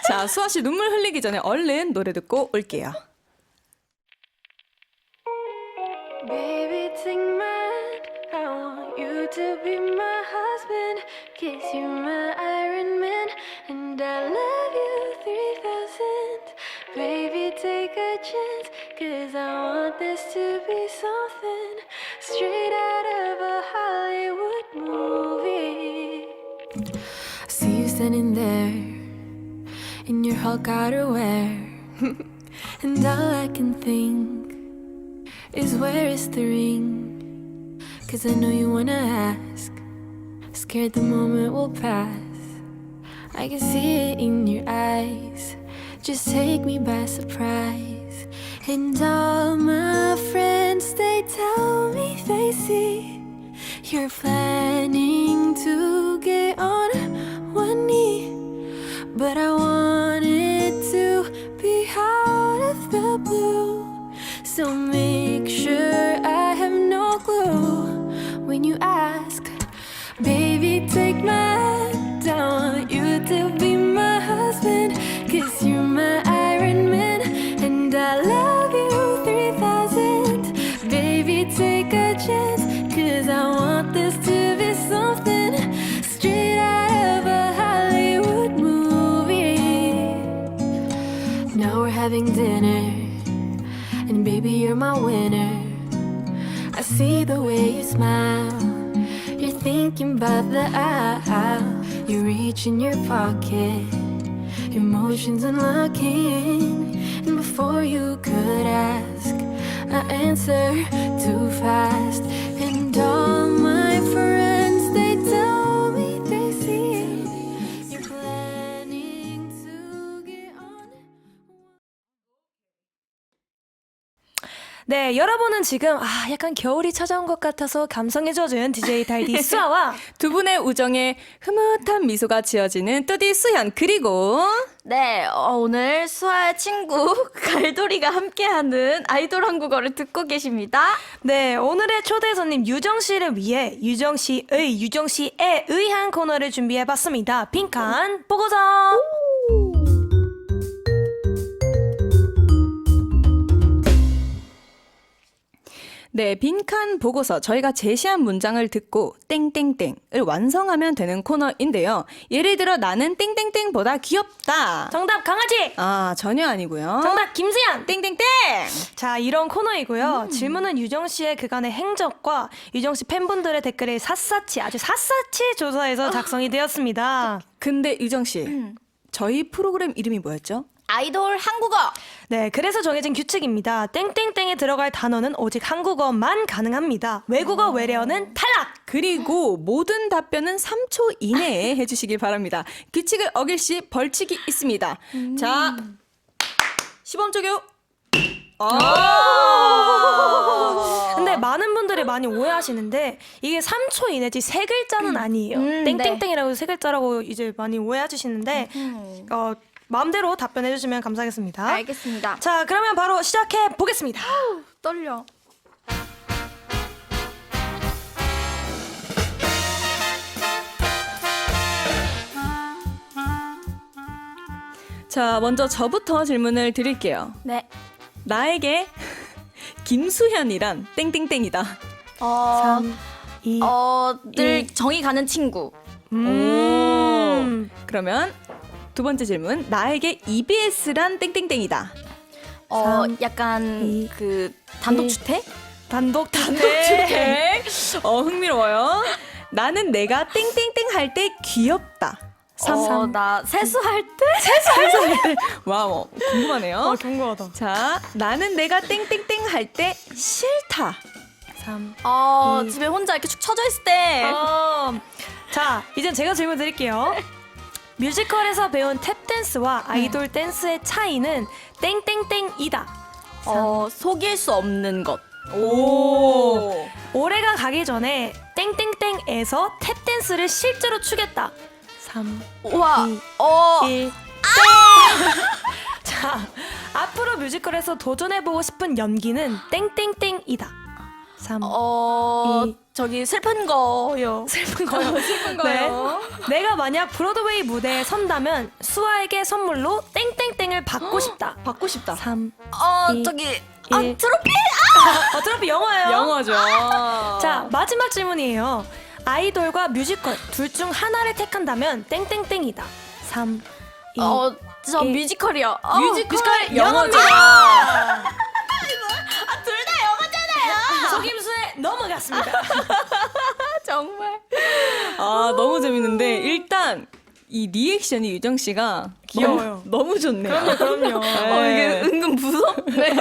[SPEAKER 1] 자, 수아 씨 눈물 흘리기 전에 얼른 노래 듣고 올게요.
[SPEAKER 5] Baby, take my hand. I want you to be my husband. 'Cause you're my Iron Man. And I love you 3000. Baby, take a chance. 'Cause I want this to be something straight out of a Hollywood movie. I see you standing there in your Hulk outerwear. And all I can think is where is the ring? 'Cause I know you wanna ask. Scared the moment will pass. I can see it in your eyes. Just take me by surprise. And all my friends, they tell me they see you're planning to get on one knee. But I want it to be out of the blue. So make sure I have no clue when you ask. Baby, take my hand. I want you to be my husband. 'Cause you're my Iron Man. And I love you 3000. Baby, take a chance. 'Cause I want this to be something straight out of a Hollywood movie. Now we're having dinner. And baby, you're my winner. I see the way you smile. You're thinking about the aisle. You reach in your pocket. Emotions unlocking. And before you could ask, I answer too fast. And all my friends, they tell me they see you're planning to get on.
[SPEAKER 3] 네, 여러분은 지금 약간 겨울이 찾아온 것 같아서 감성에 젖은 DJ 달디 수아와
[SPEAKER 1] 두 분의 우정에 흐뭇한 미소가 지어지는 뚜디 수현 그리고
[SPEAKER 2] 네, 오늘 수아의 친구 갈돌이가 함께하는 아이돌 한국어를 듣고 계십니다.
[SPEAKER 3] 네, 오늘의 초대 손님 유정 씨를 위해 유정 씨에 의한 코너를 준비해봤습니다. 빈칸 보고서.
[SPEAKER 1] 네, 빈칸 보고서 저희가 제시한 문장을 듣고 땡땡땡을 완성하면 되는 코너인데요. 예를 들어 나는 땡땡땡보다 귀엽다.
[SPEAKER 3] 정답 강아지.
[SPEAKER 1] 전혀 아니고요.
[SPEAKER 3] 정답 김수현.
[SPEAKER 1] 땡땡땡.
[SPEAKER 3] 자, 이런 코너이고요. 질문은 유정 씨의 그간의 행적과 유정 씨 팬분들의 댓글을 아주 샅샅이 조사해서 작성이 되었습니다.
[SPEAKER 1] 근데 유정 씨, 저희 프로그램 이름이 뭐였죠?
[SPEAKER 2] 아이돌 한국어.
[SPEAKER 3] 네, 그래서 정해진 규칙입니다. 땡땡땡에 들어갈 단어는 오직 한국어만 가능합니다. 외국어 외래어는 탈락!
[SPEAKER 1] 그리고 모든 답변은 3초 이내에 해주시길 바랍니다. 규칙을 어길 시 벌칙이 있습니다. 자, 시범 적용.
[SPEAKER 3] 근데 많은 분들이 많이 오해하시는데 이게 3초 이내지 세 글자는 아니에요. 땡땡땡이라고 세 글자라고 이제 많이 오해해 주시는데 마음대로 답변해 주시면 감사하겠습니다.
[SPEAKER 2] 알겠습니다.
[SPEAKER 3] 자, 그러면 바로 시작해 보겠습니다.
[SPEAKER 2] 떨려.
[SPEAKER 1] 자, 먼저 저부터 질문을 드릴게요.
[SPEAKER 2] 네.
[SPEAKER 1] 나에게 김수현이란 땡땡땡이다.
[SPEAKER 3] 3, 2,
[SPEAKER 2] 늘 정이 가는 친구.
[SPEAKER 1] 오. 그러면 두 번째 질문. 나에게 EBS란 땡땡땡이다.
[SPEAKER 2] 약간
[SPEAKER 3] 이,
[SPEAKER 2] 그 단독주택?
[SPEAKER 1] 단독주택. 흥미로워요. 나는 내가 땡땡땡 할 때 귀엽다.
[SPEAKER 2] 나 세수할 때?
[SPEAKER 1] 세수할 때. 와우, 궁금하네요.
[SPEAKER 3] 궁금하다.
[SPEAKER 1] 자, 나는 내가 땡땡땡 할 때 싫다.
[SPEAKER 3] 3.
[SPEAKER 2] 집에 혼자 이렇게 축 처져 있을 때.
[SPEAKER 3] 자, 이젠 제가 질문 드릴게요. 뮤지컬에서 배운 탭댄스와 아이돌 댄스의 차이는 땡땡땡이다.
[SPEAKER 2] 속일 수 없는 것.
[SPEAKER 1] 오.
[SPEAKER 3] 올해가 가기 전에 땡땡땡에서 탭댄스를 실제로 추겠다. 3,
[SPEAKER 2] 우와.
[SPEAKER 3] 1. 자, 앞으로 뮤지컬에서 도전해보고 싶은 연기는 땡땡땡이다. 3, 이.
[SPEAKER 2] 저기 슬픈 거요.
[SPEAKER 3] 슬픈 거요. 슬픈 거요. 네. 내가 만약 브로드웨이 무대에 선다면 수아에게 선물로 땡땡땡을 받고 싶다.
[SPEAKER 1] 받고 싶다.
[SPEAKER 3] 3, 이,
[SPEAKER 2] 저기
[SPEAKER 3] 일.
[SPEAKER 2] 트로피.
[SPEAKER 3] 트로피 영어예요.
[SPEAKER 1] 영어죠.
[SPEAKER 3] 자, 마지막 질문이에요. 아이돌과 뮤지컬 둘 중 하나를 택한다면 땡땡땡이다. 3, 2,
[SPEAKER 2] 저
[SPEAKER 3] 일.
[SPEAKER 2] 뮤지컬이요.
[SPEAKER 1] 뮤지컬 영어죠.
[SPEAKER 2] 둘 다 영어잖아요.
[SPEAKER 3] 속임수에 넘어갔습니다.
[SPEAKER 2] 정말.
[SPEAKER 1] 너무 재밌는데 일단 이 리액션이 유정 씨가
[SPEAKER 3] 귀여워요.
[SPEAKER 1] 너무 좋네요.
[SPEAKER 3] 그럼요.
[SPEAKER 1] 네.
[SPEAKER 2] 은근 무섭네.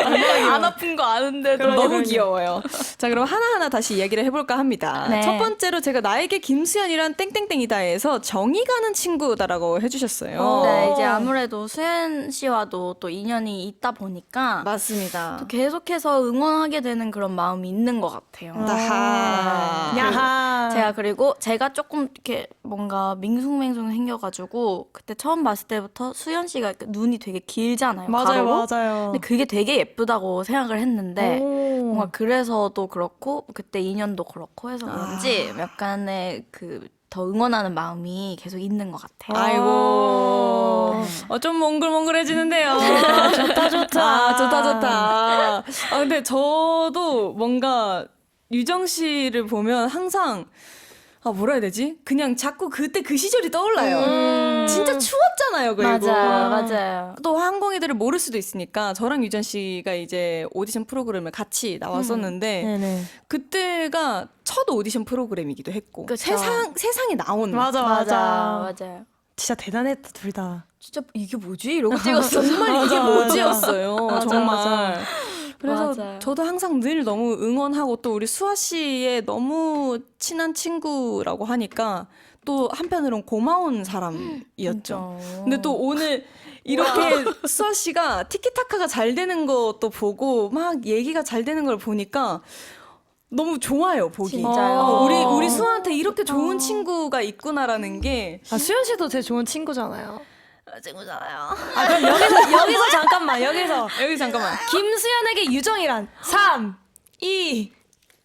[SPEAKER 2] 안 아픈 거 아는데도.
[SPEAKER 1] 너무 귀여워요. 자, 그럼 하나하나 다시 이야기를 해볼까 합니다.
[SPEAKER 2] 네.
[SPEAKER 1] 첫 번째로 제가 나에게 김수현이란 땡땡땡이다에서 정이 가는 친구다라고 해주셨어요.
[SPEAKER 2] 네, 이제 아무래도 수현 씨와도 또 인연이 있다 보니까
[SPEAKER 1] 맞습니다.
[SPEAKER 2] 또 계속해서 응원하게 되는 그런 마음이 있는 것 같아요.
[SPEAKER 1] 야하.
[SPEAKER 3] 야하.
[SPEAKER 2] 그리고 제가 조금 이렇게 뭔가 밍숭맹숭 생겨가지고 그때 처음 봤을 때부터 수현 씨가 눈이 되게 길잖아요.
[SPEAKER 3] 맞아요,
[SPEAKER 2] 가로로.
[SPEAKER 3] 맞아요.
[SPEAKER 2] 근데 그게 되게 예쁘다고 생각을 했는데
[SPEAKER 3] 오.
[SPEAKER 2] 뭔가 그래서도 그렇고 그때 인연도 그렇고 해서 그런지 약간의 그 더 응원하는 마음이 계속 있는 것 같아요.
[SPEAKER 1] 아이고. 좀 몽글몽글해지는데요.
[SPEAKER 3] 좋다.
[SPEAKER 1] 좋다. 근데 저도 뭔가 유정 씨를 보면 항상 뭐라 해야 되지? 그냥 자꾸 그때 그 시절이 떠올라요. 진짜 추웠잖아요, 그리고.
[SPEAKER 2] 맞아요.
[SPEAKER 1] 또 항공이들을 모를 수도 있으니까 저랑 유정 씨가 이제 오디션 프로그램을 같이 나왔었는데
[SPEAKER 3] 네네.
[SPEAKER 1] 그때가 첫 오디션 프로그램이기도 했고
[SPEAKER 2] 그쵸.
[SPEAKER 1] 세상에 나온
[SPEAKER 3] 맞아요. 진짜 대단했다, 둘 다.
[SPEAKER 2] 진짜 이게 뭐지? 이러고 찍었어.
[SPEAKER 1] 정말 이게 뭐지였어요. 정말.
[SPEAKER 3] 맞아.
[SPEAKER 1] 그래서
[SPEAKER 2] 맞아요.
[SPEAKER 1] 저도 항상 늘 너무 응원하고 또 우리 수아 씨의 너무 친한 친구라고 하니까 또 한편으로는 고마운 사람이었죠. 근데 또 오늘 이렇게 수아 씨가 티키타카가 잘 되는 것도 보고 막 얘기가 잘 되는 걸 보니까 너무 좋아요, 보기.
[SPEAKER 2] 진짜요?
[SPEAKER 1] 우리 수아한테 이렇게 좋은 친구가 있구나라는 게.
[SPEAKER 3] 아, 수현 씨도 제 좋은 친구잖아요.
[SPEAKER 2] 친구잖아요.
[SPEAKER 3] 아, 그럼 여기서 잠깐만,
[SPEAKER 1] 여기 잠깐만.
[SPEAKER 3] 김수현에게 유정이란 3, 2,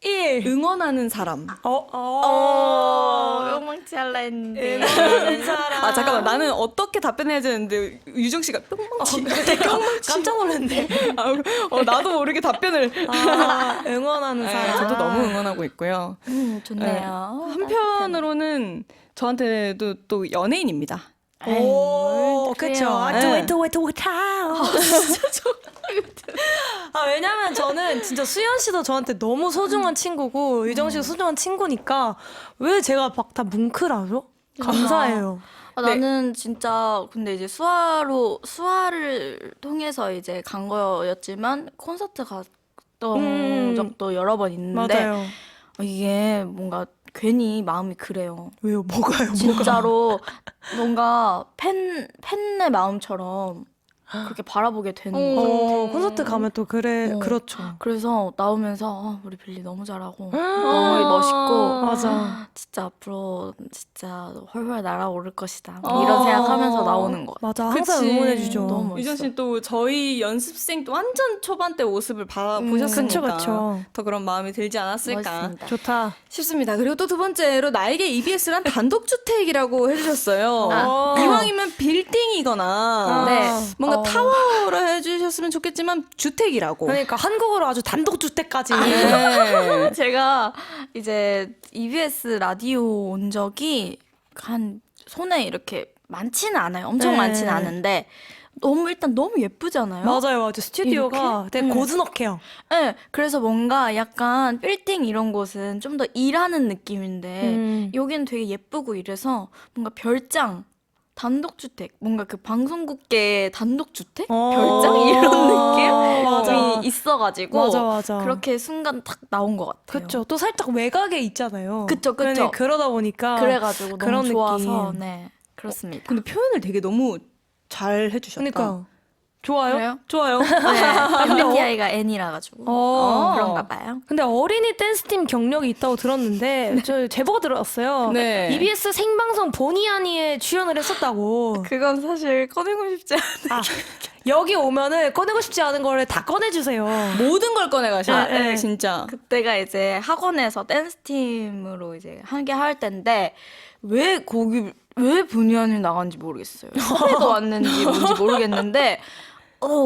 [SPEAKER 3] 1.
[SPEAKER 1] 응원하는 사람.
[SPEAKER 2] 욕망치 할라 했는데.
[SPEAKER 1] 아, 잠깐만. 나는 어떻게 답변해야 되는데 유정 씨가 뿅망치.
[SPEAKER 3] 깜짝 놀랐네.
[SPEAKER 1] 나도 모르게 답변을.
[SPEAKER 3] 응원하는 사람.
[SPEAKER 1] 저도 너무 응원하고 있고요.
[SPEAKER 2] 좋네요.
[SPEAKER 1] 한편으로는 저한테도 또 연예인입니다.
[SPEAKER 3] 오, 그쵸. 아,
[SPEAKER 1] 네.
[SPEAKER 3] 도 아, 왜냐면 저는 진짜 수현 씨도 저한테 너무 소중한 친구고, 유정 씨도 소중한 친구니까, 왜 제가 막 다 뭉클하죠? 감사해요.
[SPEAKER 2] 나는 진짜 근데 이제 수아를 통해서 이제 간 거였지만 콘서트 갔던 적도 여러 번 있는데
[SPEAKER 3] 맞아요.
[SPEAKER 2] 이게 뭔가 괜히 마음이 그래요.
[SPEAKER 3] 왜요? 뭐가요?
[SPEAKER 2] 진짜로 뭔가 팬의 마음처럼 그렇게 바라보게 되는 거죠.
[SPEAKER 3] 콘서트 가면 또 그래,
[SPEAKER 2] 어.
[SPEAKER 3] 그렇죠.
[SPEAKER 2] 그래서 나오면서 우리 빌리 너무 잘하고 너무 멋있고
[SPEAKER 3] 맞아.
[SPEAKER 2] 진짜 앞으로 진짜 훨훨 날아오를 것이다 이런 생각하면서 나오는 것 같아요.
[SPEAKER 3] 맞아. 항상
[SPEAKER 1] 그치.
[SPEAKER 3] 응원해주죠.
[SPEAKER 2] 너무 멋있어.
[SPEAKER 1] 유정 씨는 또 저희 연습생 또 완전 초반 때 모습을 보셨으니까
[SPEAKER 3] 그쵸.
[SPEAKER 1] 더 그런 마음이 들지 않았을까
[SPEAKER 2] 멋있습니다.
[SPEAKER 3] 좋다.
[SPEAKER 1] 싶습니다. 그리고 또 두 번째로 나에게 EBS란 단독주택이라고 해주셨어요. 이왕이면 빌딩이거나
[SPEAKER 2] 네.
[SPEAKER 1] 뭔가 타워로 해주셨으면 좋겠지만 주택이라고.
[SPEAKER 3] 그러니까 한국어로 아주 단독주택까지.
[SPEAKER 1] 네.
[SPEAKER 2] 제가 이제 EBS 라디오 온 적이 한 손에 이렇게 많지는 않아요. 엄청
[SPEAKER 3] 네.
[SPEAKER 2] 많지는 않은데 일단 너무 예쁘잖아요.
[SPEAKER 3] 맞아요. 스튜디오가 되게 고즈넉해요.
[SPEAKER 2] 네, 그래서 뭔가 약간 빌딩 이런 곳은 좀 더 일하는 느낌인데 여기는 되게 예쁘고 이래서 뭔가 별장 단독주택 뭔가 그 방송국계 단독주택 별장 이런
[SPEAKER 3] 맞아.
[SPEAKER 2] 느낌이 있어가지고
[SPEAKER 3] 맞아.
[SPEAKER 2] 그렇게 순간 딱 나온 것 같아요.
[SPEAKER 3] 그쵸. 또 살짝 외곽에 있잖아요.
[SPEAKER 2] 그쵸.
[SPEAKER 3] 그러다 보니까.
[SPEAKER 2] 그래가지고
[SPEAKER 3] 그런
[SPEAKER 2] 너무 좋아서
[SPEAKER 3] 느낌.
[SPEAKER 2] 네 그렇습니다.
[SPEAKER 1] 근데 표현을 되게 너무 잘 해주셨다.
[SPEAKER 3] 그러니까. 좋아요?
[SPEAKER 2] 그래요?
[SPEAKER 1] 좋아요.
[SPEAKER 2] 네, MBTI가 N이라 가지고 그런가 봐요.
[SPEAKER 3] 근데 어린이 댄스팀 경력이 있다고 들었는데 저 제보가 들어왔어요.
[SPEAKER 1] 네.
[SPEAKER 3] EBS 생방송 보니 아니에 출연을 했었다고.
[SPEAKER 2] 그건 사실 꺼내고 싶지 않아요.
[SPEAKER 3] 아, 여기 오면은 꺼내고 싶지 않은 거를 다 꺼내주세요.
[SPEAKER 1] 모든 걸 꺼내가셔.
[SPEAKER 3] 네.
[SPEAKER 1] 진짜.
[SPEAKER 2] 그때가 이제 학원에서 댄스팀으로 이제 함께 할 때인데 왜 본의아니 나간지 모르겠어요. 섭외가 왔는지 뭔지 모르겠는데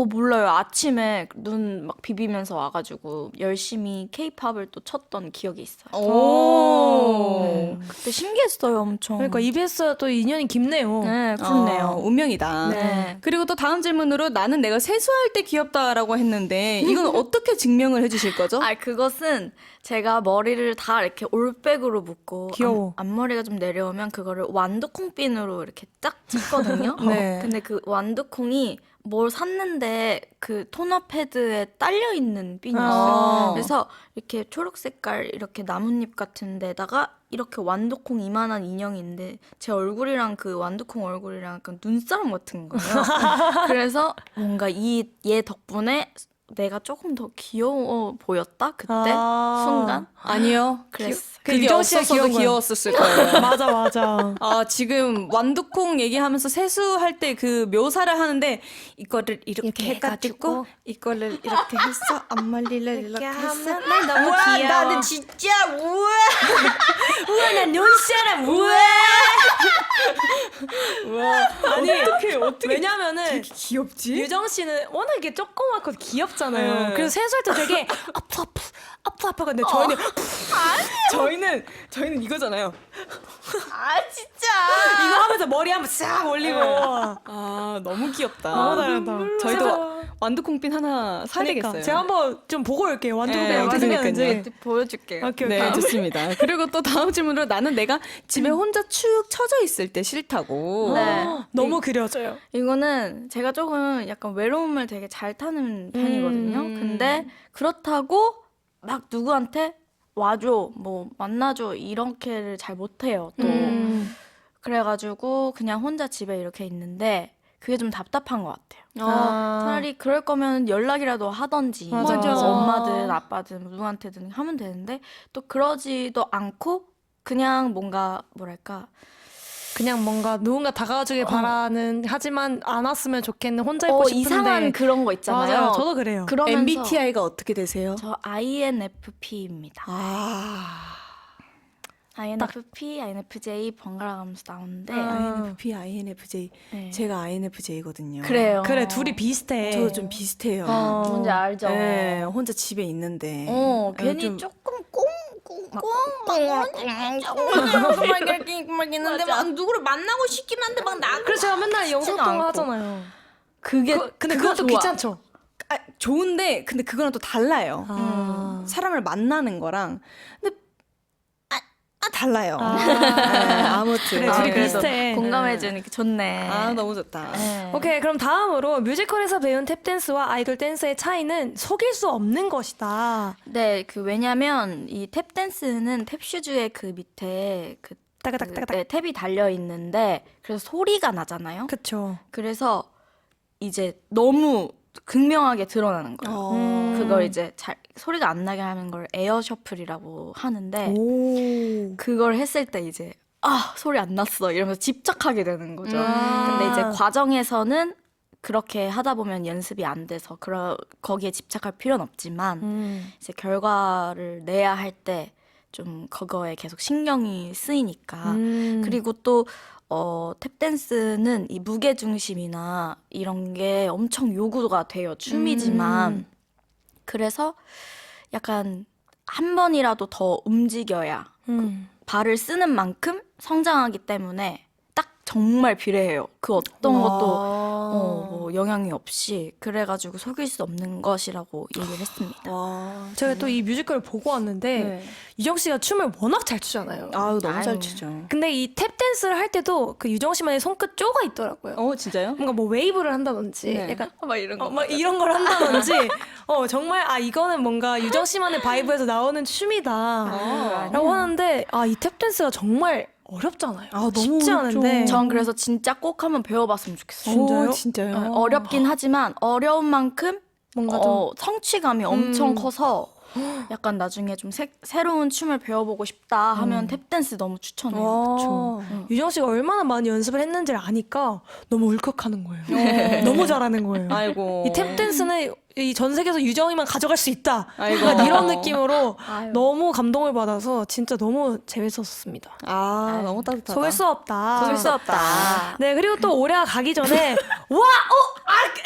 [SPEAKER 2] 몰라요. 아침에 눈 막 비비면서 와가지고 열심히 케이팝을 또 쳤던 기억이 있어요.
[SPEAKER 1] 오.
[SPEAKER 2] 그때 신기했어요, 엄청.
[SPEAKER 3] 그러니까 EBS와 또 인연이 깊네요.
[SPEAKER 2] 네, 그렇네요.
[SPEAKER 1] 운명이다.
[SPEAKER 2] 네.
[SPEAKER 1] 그리고 또 다음 질문으로 나는 내가 세수할 때 귀엽다라고 했는데 이건 어떻게 증명을 해주실 거죠?
[SPEAKER 2] 그것은 제가 머리를 다 이렇게 올백으로 묶고
[SPEAKER 3] 귀여워.
[SPEAKER 2] 앞머리가 좀 내려오면 그거를 완두콩핀으로 이렇게 쫙 찢거든요.
[SPEAKER 1] 네.
[SPEAKER 2] 근데 그 완두콩이 뭘 샀는데 그 토너 패드에 딸려 있는 핀이었어요. 그래서 이렇게 초록 색깔 이렇게 나뭇잎 같은 데다가 이렇게 완두콩 이만한 인형인데 제 얼굴이랑 그 완두콩 얼굴이랑 약간 눈사람 같은 거예요. 그래서 뭔가 얘 덕분에 내가 조금 더 귀여워 보였다 그때 순간.
[SPEAKER 1] 아니요.
[SPEAKER 2] 그랬어.
[SPEAKER 1] 그게
[SPEAKER 3] 유정 씨가
[SPEAKER 1] 없었어도
[SPEAKER 3] 귀여운 거야.
[SPEAKER 1] 귀여웠었을 거예요.
[SPEAKER 3] 맞아.
[SPEAKER 1] 지금 완두콩 얘기하면서 세수할 때 그 묘사를 하는데 이거를 이렇게 해가지고 이거를 이렇게 해서 앞머리를 이렇게 해서
[SPEAKER 3] 난 너무 귀여워.
[SPEAKER 1] 나는 진짜 우와
[SPEAKER 3] 난 눈사람 우와. 아니 어떻게 왜냐면은
[SPEAKER 1] 귀엽지?
[SPEAKER 3] 유정 씨는 워낙 이게 조그맣고 귀엽잖아요.
[SPEAKER 1] 네.
[SPEAKER 3] 그래서 세수할 때 되게 아프 근데
[SPEAKER 1] 저희는 이거잖아요.
[SPEAKER 3] 이거 하면서 머리 한번 싹 올리고.
[SPEAKER 1] 너무 귀엽다.
[SPEAKER 3] 너무 잘한다.
[SPEAKER 1] 저희도 완두콩핀 하나 사야
[SPEAKER 3] 그러니까
[SPEAKER 1] 되겠어요.
[SPEAKER 3] 제가 한번 좀 보고 올게요. 완두콩이
[SPEAKER 1] 네,
[SPEAKER 3] 어떻게
[SPEAKER 1] 그러니까요.
[SPEAKER 3] 생겼는지.
[SPEAKER 2] 보여줄게요.
[SPEAKER 3] 오케이.
[SPEAKER 1] 네, 좋습니다. 그리고 또 다음 질문으로 나는 내가 집에 혼자 축 처져 있을 때 싫다고.
[SPEAKER 2] 네.
[SPEAKER 3] 너무 그려져요.
[SPEAKER 2] 이거는 제가 조금 약간 외로움을 되게 잘 타는 편이거든요. 근데 그렇다고 막 누구한테 와줘, 뭐 만나줘 이렇게를 잘 못해요. 또 그래가지고 그냥 혼자 집에 이렇게 있는데 그게 좀 답답한 것 같아요.
[SPEAKER 1] 아.
[SPEAKER 2] 차라리 그럴 거면 연락이라도 하던지
[SPEAKER 3] 맞아.
[SPEAKER 2] 그래서 엄마든 아빠든 누구한테든 하면 되는데 또 그러지도 않고 그냥 뭔가 뭐랄까
[SPEAKER 3] 그냥 뭔가 누군가 다가와주길 바라는 하지만 안 왔으면 좋겠는 혼자 있고 싶은데
[SPEAKER 2] 이상한 그런 거 있잖아요.
[SPEAKER 3] 맞아요. 저도 그래요.
[SPEAKER 2] 그러면서
[SPEAKER 1] MBTI가 어떻게 되세요?
[SPEAKER 2] 저 INFP입니다.
[SPEAKER 1] 아.
[SPEAKER 2] INFP, INFJ 번갈아 가면서 나오는데
[SPEAKER 1] INFP, INFJ.
[SPEAKER 2] 네.
[SPEAKER 1] 제가 INFJ거든요.
[SPEAKER 2] 그래요.
[SPEAKER 3] 그래 둘이 비슷해.
[SPEAKER 1] 저도 좀 비슷해요.
[SPEAKER 2] 뭔지 알죠?
[SPEAKER 1] 네, 혼자 집에 있는데.
[SPEAKER 2] 괜히
[SPEAKER 1] 좀-
[SPEAKER 2] 조금 막 있는데 막 누구를 만나고 싶긴 한데 막 나.
[SPEAKER 3] 그래서 제가 맨날 영상통화
[SPEAKER 2] 않고.
[SPEAKER 3] 하잖아요.
[SPEAKER 2] 그게
[SPEAKER 3] 근데
[SPEAKER 2] 그거
[SPEAKER 3] 그것도
[SPEAKER 2] 좋아.
[SPEAKER 3] 귀찮죠.
[SPEAKER 1] 아, 좋은데 근데 그거랑 또 달라요. 사람을 만나는 거랑 근데 달라요. 아무튼
[SPEAKER 3] 그래, 둘이
[SPEAKER 2] 그래도
[SPEAKER 3] 비슷해.
[SPEAKER 2] 공감해주니까 좋네.
[SPEAKER 1] 아 너무 좋다.
[SPEAKER 2] 네.
[SPEAKER 3] 오케이 그럼 다음으로 뮤지컬에서 배운 탭댄스와 아이돌 댄스의 차이는 속일 수 없는 것이다.
[SPEAKER 2] 네, 그 왜냐면 이 탭 댄스는 탭 슈즈의 그 밑에 그
[SPEAKER 3] 따가닥따가닥.
[SPEAKER 2] 네, 탭이 달려 있는데 그래서 소리가 나잖아요.
[SPEAKER 3] 그쵸.
[SPEAKER 2] 그래서 이제 너무 극명하게 드러나는 거예요. 그걸 이제 잘 소리가 안 나게 하는 걸 에어 셔플이라고 하는데
[SPEAKER 3] 오.
[SPEAKER 2] 그걸 했을 때 이제 소리 안 났어 이러면서 집착하게 되는 거죠. 근데 이제 과정에서는 그렇게 하다 보면 연습이 안 돼서 거기에 집착할 필요는 없지만 이제 결과를 내야 할 때 좀 그거에 계속 신경이 쓰이니까 그리고 또 탭댄스는 이 무게 중심이나 이런 게 엄청 요구가 돼요. 춤이지만 그래서 약간 한 번이라도 더 움직여야 발을 쓰는 만큼 성장하기 때문에 딱 정말 비례해요. 그 어떤 것도 뭐 영향이 없이 그래가지고 속일 수 없는 것이라고 얘기를 했습니다.
[SPEAKER 1] 와.
[SPEAKER 3] 제가 또 이 뮤지컬을 보고 왔는데
[SPEAKER 1] 네.
[SPEAKER 3] 유정 씨가 춤을 워낙 잘 추잖아요.
[SPEAKER 1] 아유 너무 잘
[SPEAKER 2] 아유.
[SPEAKER 1] 추죠.
[SPEAKER 3] 근데 이 탭댄스를 할 때도 그 유정 씨만의 손끝 쪼가 있더라고요.
[SPEAKER 1] 진짜요?
[SPEAKER 3] 뭔가 뭐 웨이브를 한다든지
[SPEAKER 1] 네.
[SPEAKER 3] 약간
[SPEAKER 2] 막 이런 거.
[SPEAKER 3] 막 이런 걸 한다든지 정말 이거는 뭔가 유정 씨만의 바이브에서 나오는 춤이다 라고 하는데 이 탭댄스가 정말 어렵잖아요.
[SPEAKER 1] 너무
[SPEAKER 3] 쉽지
[SPEAKER 1] 어렵죠.
[SPEAKER 3] 않은데
[SPEAKER 2] 전 그래서 진짜 꼭 한번 배워봤으면 좋겠어요.
[SPEAKER 3] 진짜요?
[SPEAKER 1] 진짜요?
[SPEAKER 2] 어렵긴 하지만 어려운 만큼
[SPEAKER 3] 뭔가 좀
[SPEAKER 2] 성취감이 엄청 커서 약간 나중에 좀 새로운 춤을 배워보고 싶다 하면 탭댄스 너무 추천해요.
[SPEAKER 3] 유정 씨가 얼마나 많이 연습을 했는지를 아니까 너무 울컥하는 거예요. 너무 잘하는 거예요.
[SPEAKER 1] 아이고.
[SPEAKER 3] 이 탭댄스는 이 전 세계에서 유정이만 가져갈 수 있다.
[SPEAKER 1] 아이고.
[SPEAKER 3] 약간 이런 느낌으로 너무 감동을 받아서 진짜 너무 재밌었습니다.
[SPEAKER 1] 너무 따뜻하다.
[SPEAKER 3] 속일 수 없다.
[SPEAKER 2] 속일 수 없다.
[SPEAKER 3] 네, 그리고 또 올해가 가기 전에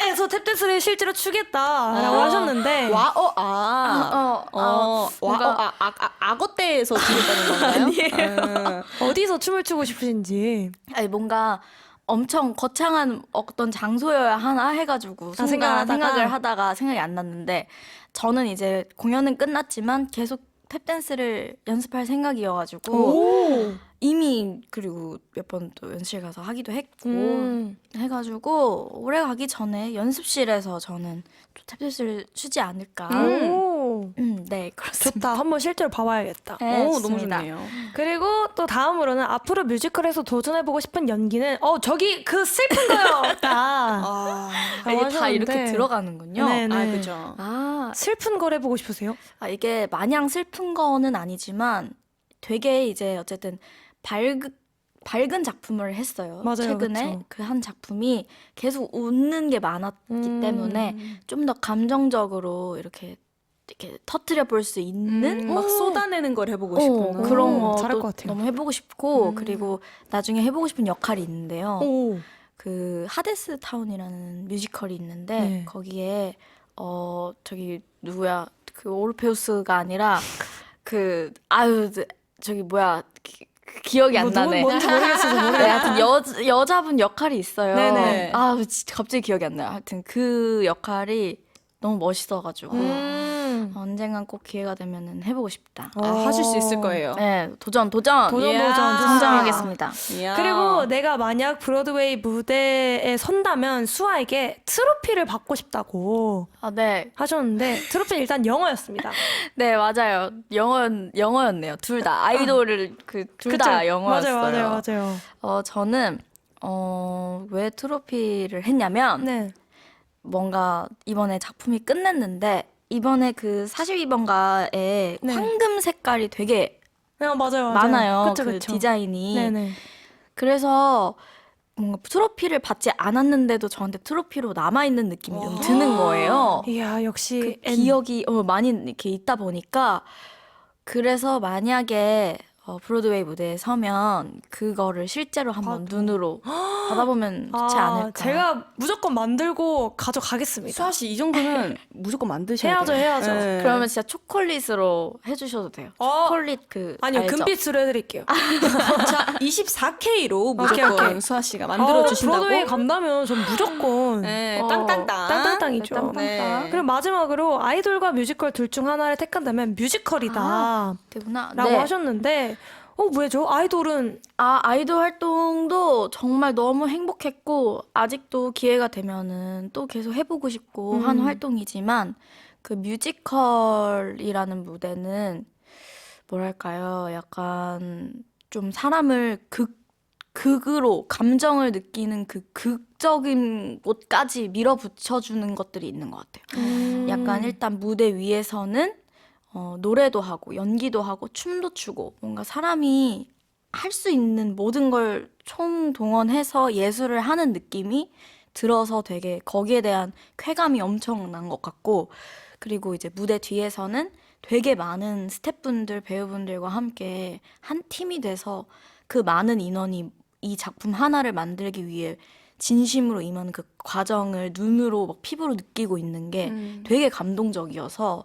[SPEAKER 3] 에서 탭댄스를 실제로 추겠다라고 하셨는데
[SPEAKER 1] 악어떼에서 지냈다는 건가요?
[SPEAKER 3] 어디서 춤을 추고 싶으신지.
[SPEAKER 2] 아니 뭔가 엄청 거창한 어떤 장소여야 하나 해가지고 순간 생각을 하다가 생각이 안 났는데 저는 이제 공연은 끝났지만 계속 탭댄스를 연습할 생각이어가지고 이미 그리고 몇 번 또 연습실 가서 하기도 했고 해가지고 올해 가기 전에 연습실에서 저는 또 탭댄스를 추지 않을까. 네 그렇습니다.
[SPEAKER 3] 좋다. 한번 실제로 봐봐야겠다.
[SPEAKER 2] 네,
[SPEAKER 1] 너무
[SPEAKER 2] 좋습니다.
[SPEAKER 1] 좋네요.
[SPEAKER 3] 그리고 또 다음으로는 앞으로 뮤지컬에서 도전해보고 싶은 연기는 저기 그 슬픈 거였다.
[SPEAKER 2] 이게 다 이렇게 들어가는군요.
[SPEAKER 3] 네네.
[SPEAKER 1] 그죠.
[SPEAKER 3] 슬픈 걸 해보고 싶으세요?
[SPEAKER 2] 이게 마냥 슬픈 거는 아니지만 되게 이제 어쨌든 밝은 작품을 했어요.
[SPEAKER 3] 맞아요,
[SPEAKER 2] 최근에
[SPEAKER 3] 그쵸.
[SPEAKER 2] 그 한 작품이 계속 웃는 게 많았기 때문에 좀 더 감정적으로 이렇게 터트려 볼 수 있는
[SPEAKER 1] 막 쏟아내는 걸 해보고 싶구나.
[SPEAKER 2] 그런 거
[SPEAKER 3] 잘할 것 같아요.
[SPEAKER 2] 너무 해보고 싶고 그리고 나중에 해보고 싶은 역할이 있는데요. 그 하데스 타운이라는 뮤지컬이 있는데
[SPEAKER 3] 네.
[SPEAKER 2] 거기에 저기 누구야 그 오르페우스가 아니라 저기 뭐야 기억이 안 나네.
[SPEAKER 3] 뭔지 모르겠어서
[SPEAKER 2] 네, 하여튼 여자분 역할이 있어요.
[SPEAKER 1] 네네.
[SPEAKER 2] 갑자기 기억이 안 나요. 하여튼 그 역할이 너무 멋있어가지고 언젠간 꼭 기회가 되면은 해보고 싶다.
[SPEAKER 1] 하실 수 있을 거예요.
[SPEAKER 2] 네, 도전.
[SPEAKER 1] 이야.
[SPEAKER 2] 성장하겠습니다.
[SPEAKER 1] 이야.
[SPEAKER 3] 그리고 내가 만약 브로드웨이 무대에 선다면 수아에게 트로피를 받고 싶다고
[SPEAKER 2] 네.
[SPEAKER 3] 하셨는데 트로피는 일단 영어였습니다.
[SPEAKER 2] 네, 맞아요. 영어였네요. 둘 다. 아이돌을 둘 다 영어였어요.
[SPEAKER 3] 맞아요.
[SPEAKER 2] 저는 왜 트로피를 했냐면
[SPEAKER 3] 네.
[SPEAKER 2] 뭔가 이번에 작품이 끝냈는데 이번에 그 42번가에
[SPEAKER 3] 네.
[SPEAKER 2] 황금 색깔이 되게
[SPEAKER 3] 맞아요.
[SPEAKER 2] 많아요.
[SPEAKER 3] 그쵸,
[SPEAKER 2] 그
[SPEAKER 3] 그쵸.
[SPEAKER 2] 디자인이.
[SPEAKER 3] 네네.
[SPEAKER 2] 그래서 뭔가 트로피를 받지 않았는데도 저한테 트로피로 남아있는 느낌이 좀 드는 거예요.
[SPEAKER 3] 이야, 역시
[SPEAKER 2] 그 기억이 많이 이렇게 있다 보니까 그래서 만약에 브로드웨이 무대에 서면 그거를 실제로 한번 눈으로 받아보면 좋지 않을까.
[SPEAKER 3] 제가 무조건 만들고 가져가겠습니다.
[SPEAKER 1] 수아 씨 이 정도는 무조건 만드셔야
[SPEAKER 3] 해야죠,
[SPEAKER 1] 돼요.
[SPEAKER 3] 해야죠.
[SPEAKER 1] 네.
[SPEAKER 2] 그러면 진짜 초콜릿으로 해주셔도 돼요. 초콜릿
[SPEAKER 3] 아니요,
[SPEAKER 2] 알죠?
[SPEAKER 3] 금빛으로 해드릴게요.
[SPEAKER 1] 자, 24K로
[SPEAKER 3] 오케이,
[SPEAKER 1] 무조건
[SPEAKER 3] 오케이.
[SPEAKER 1] 수아 씨가 만들어 주신다고.
[SPEAKER 3] 브로드웨이 간다면 전 무조건
[SPEAKER 1] 네,
[SPEAKER 2] 어,
[SPEAKER 1] 땅땅땅.
[SPEAKER 3] 땅땅땅이죠.
[SPEAKER 2] 땅땅땅.
[SPEAKER 1] 네.
[SPEAKER 3] 그럼 마지막으로 아이돌과 뮤지컬 둘 중 하나를 택한다면 뮤지컬이다
[SPEAKER 2] 되구나.
[SPEAKER 3] 라고
[SPEAKER 2] 네.
[SPEAKER 3] 하셨는데 왜죠? 아이돌은
[SPEAKER 2] 아이돌 활동도 정말 너무 행복했고 아직도 기회가 되면은 또 계속 해보고 싶고 한 활동이지만 그 뮤지컬이라는 무대는 뭐랄까요? 약간 좀 사람을 극으로 감정을 느끼는 그 극적인 곳까지 밀어붙여주는 것들이 있는 것 같아요. 약간 일단 무대 위에서는 노래도 하고 연기도 하고 춤도 추고 뭔가 사람이 할 수 있는 모든 걸 총동원해서 예술을 하는 느낌이 들어서 되게 거기에 대한 쾌감이 엄청난 것 같고 그리고 이제 무대 뒤에서는 되게 많은 스태프분들, 배우분들과 함께 한 팀이 돼서 그 많은 인원이 이 작품 하나를 만들기 위해 진심으로 임하는 그 과정을 눈으로 막 피부로 느끼고 있는 게 되게 감동적이어서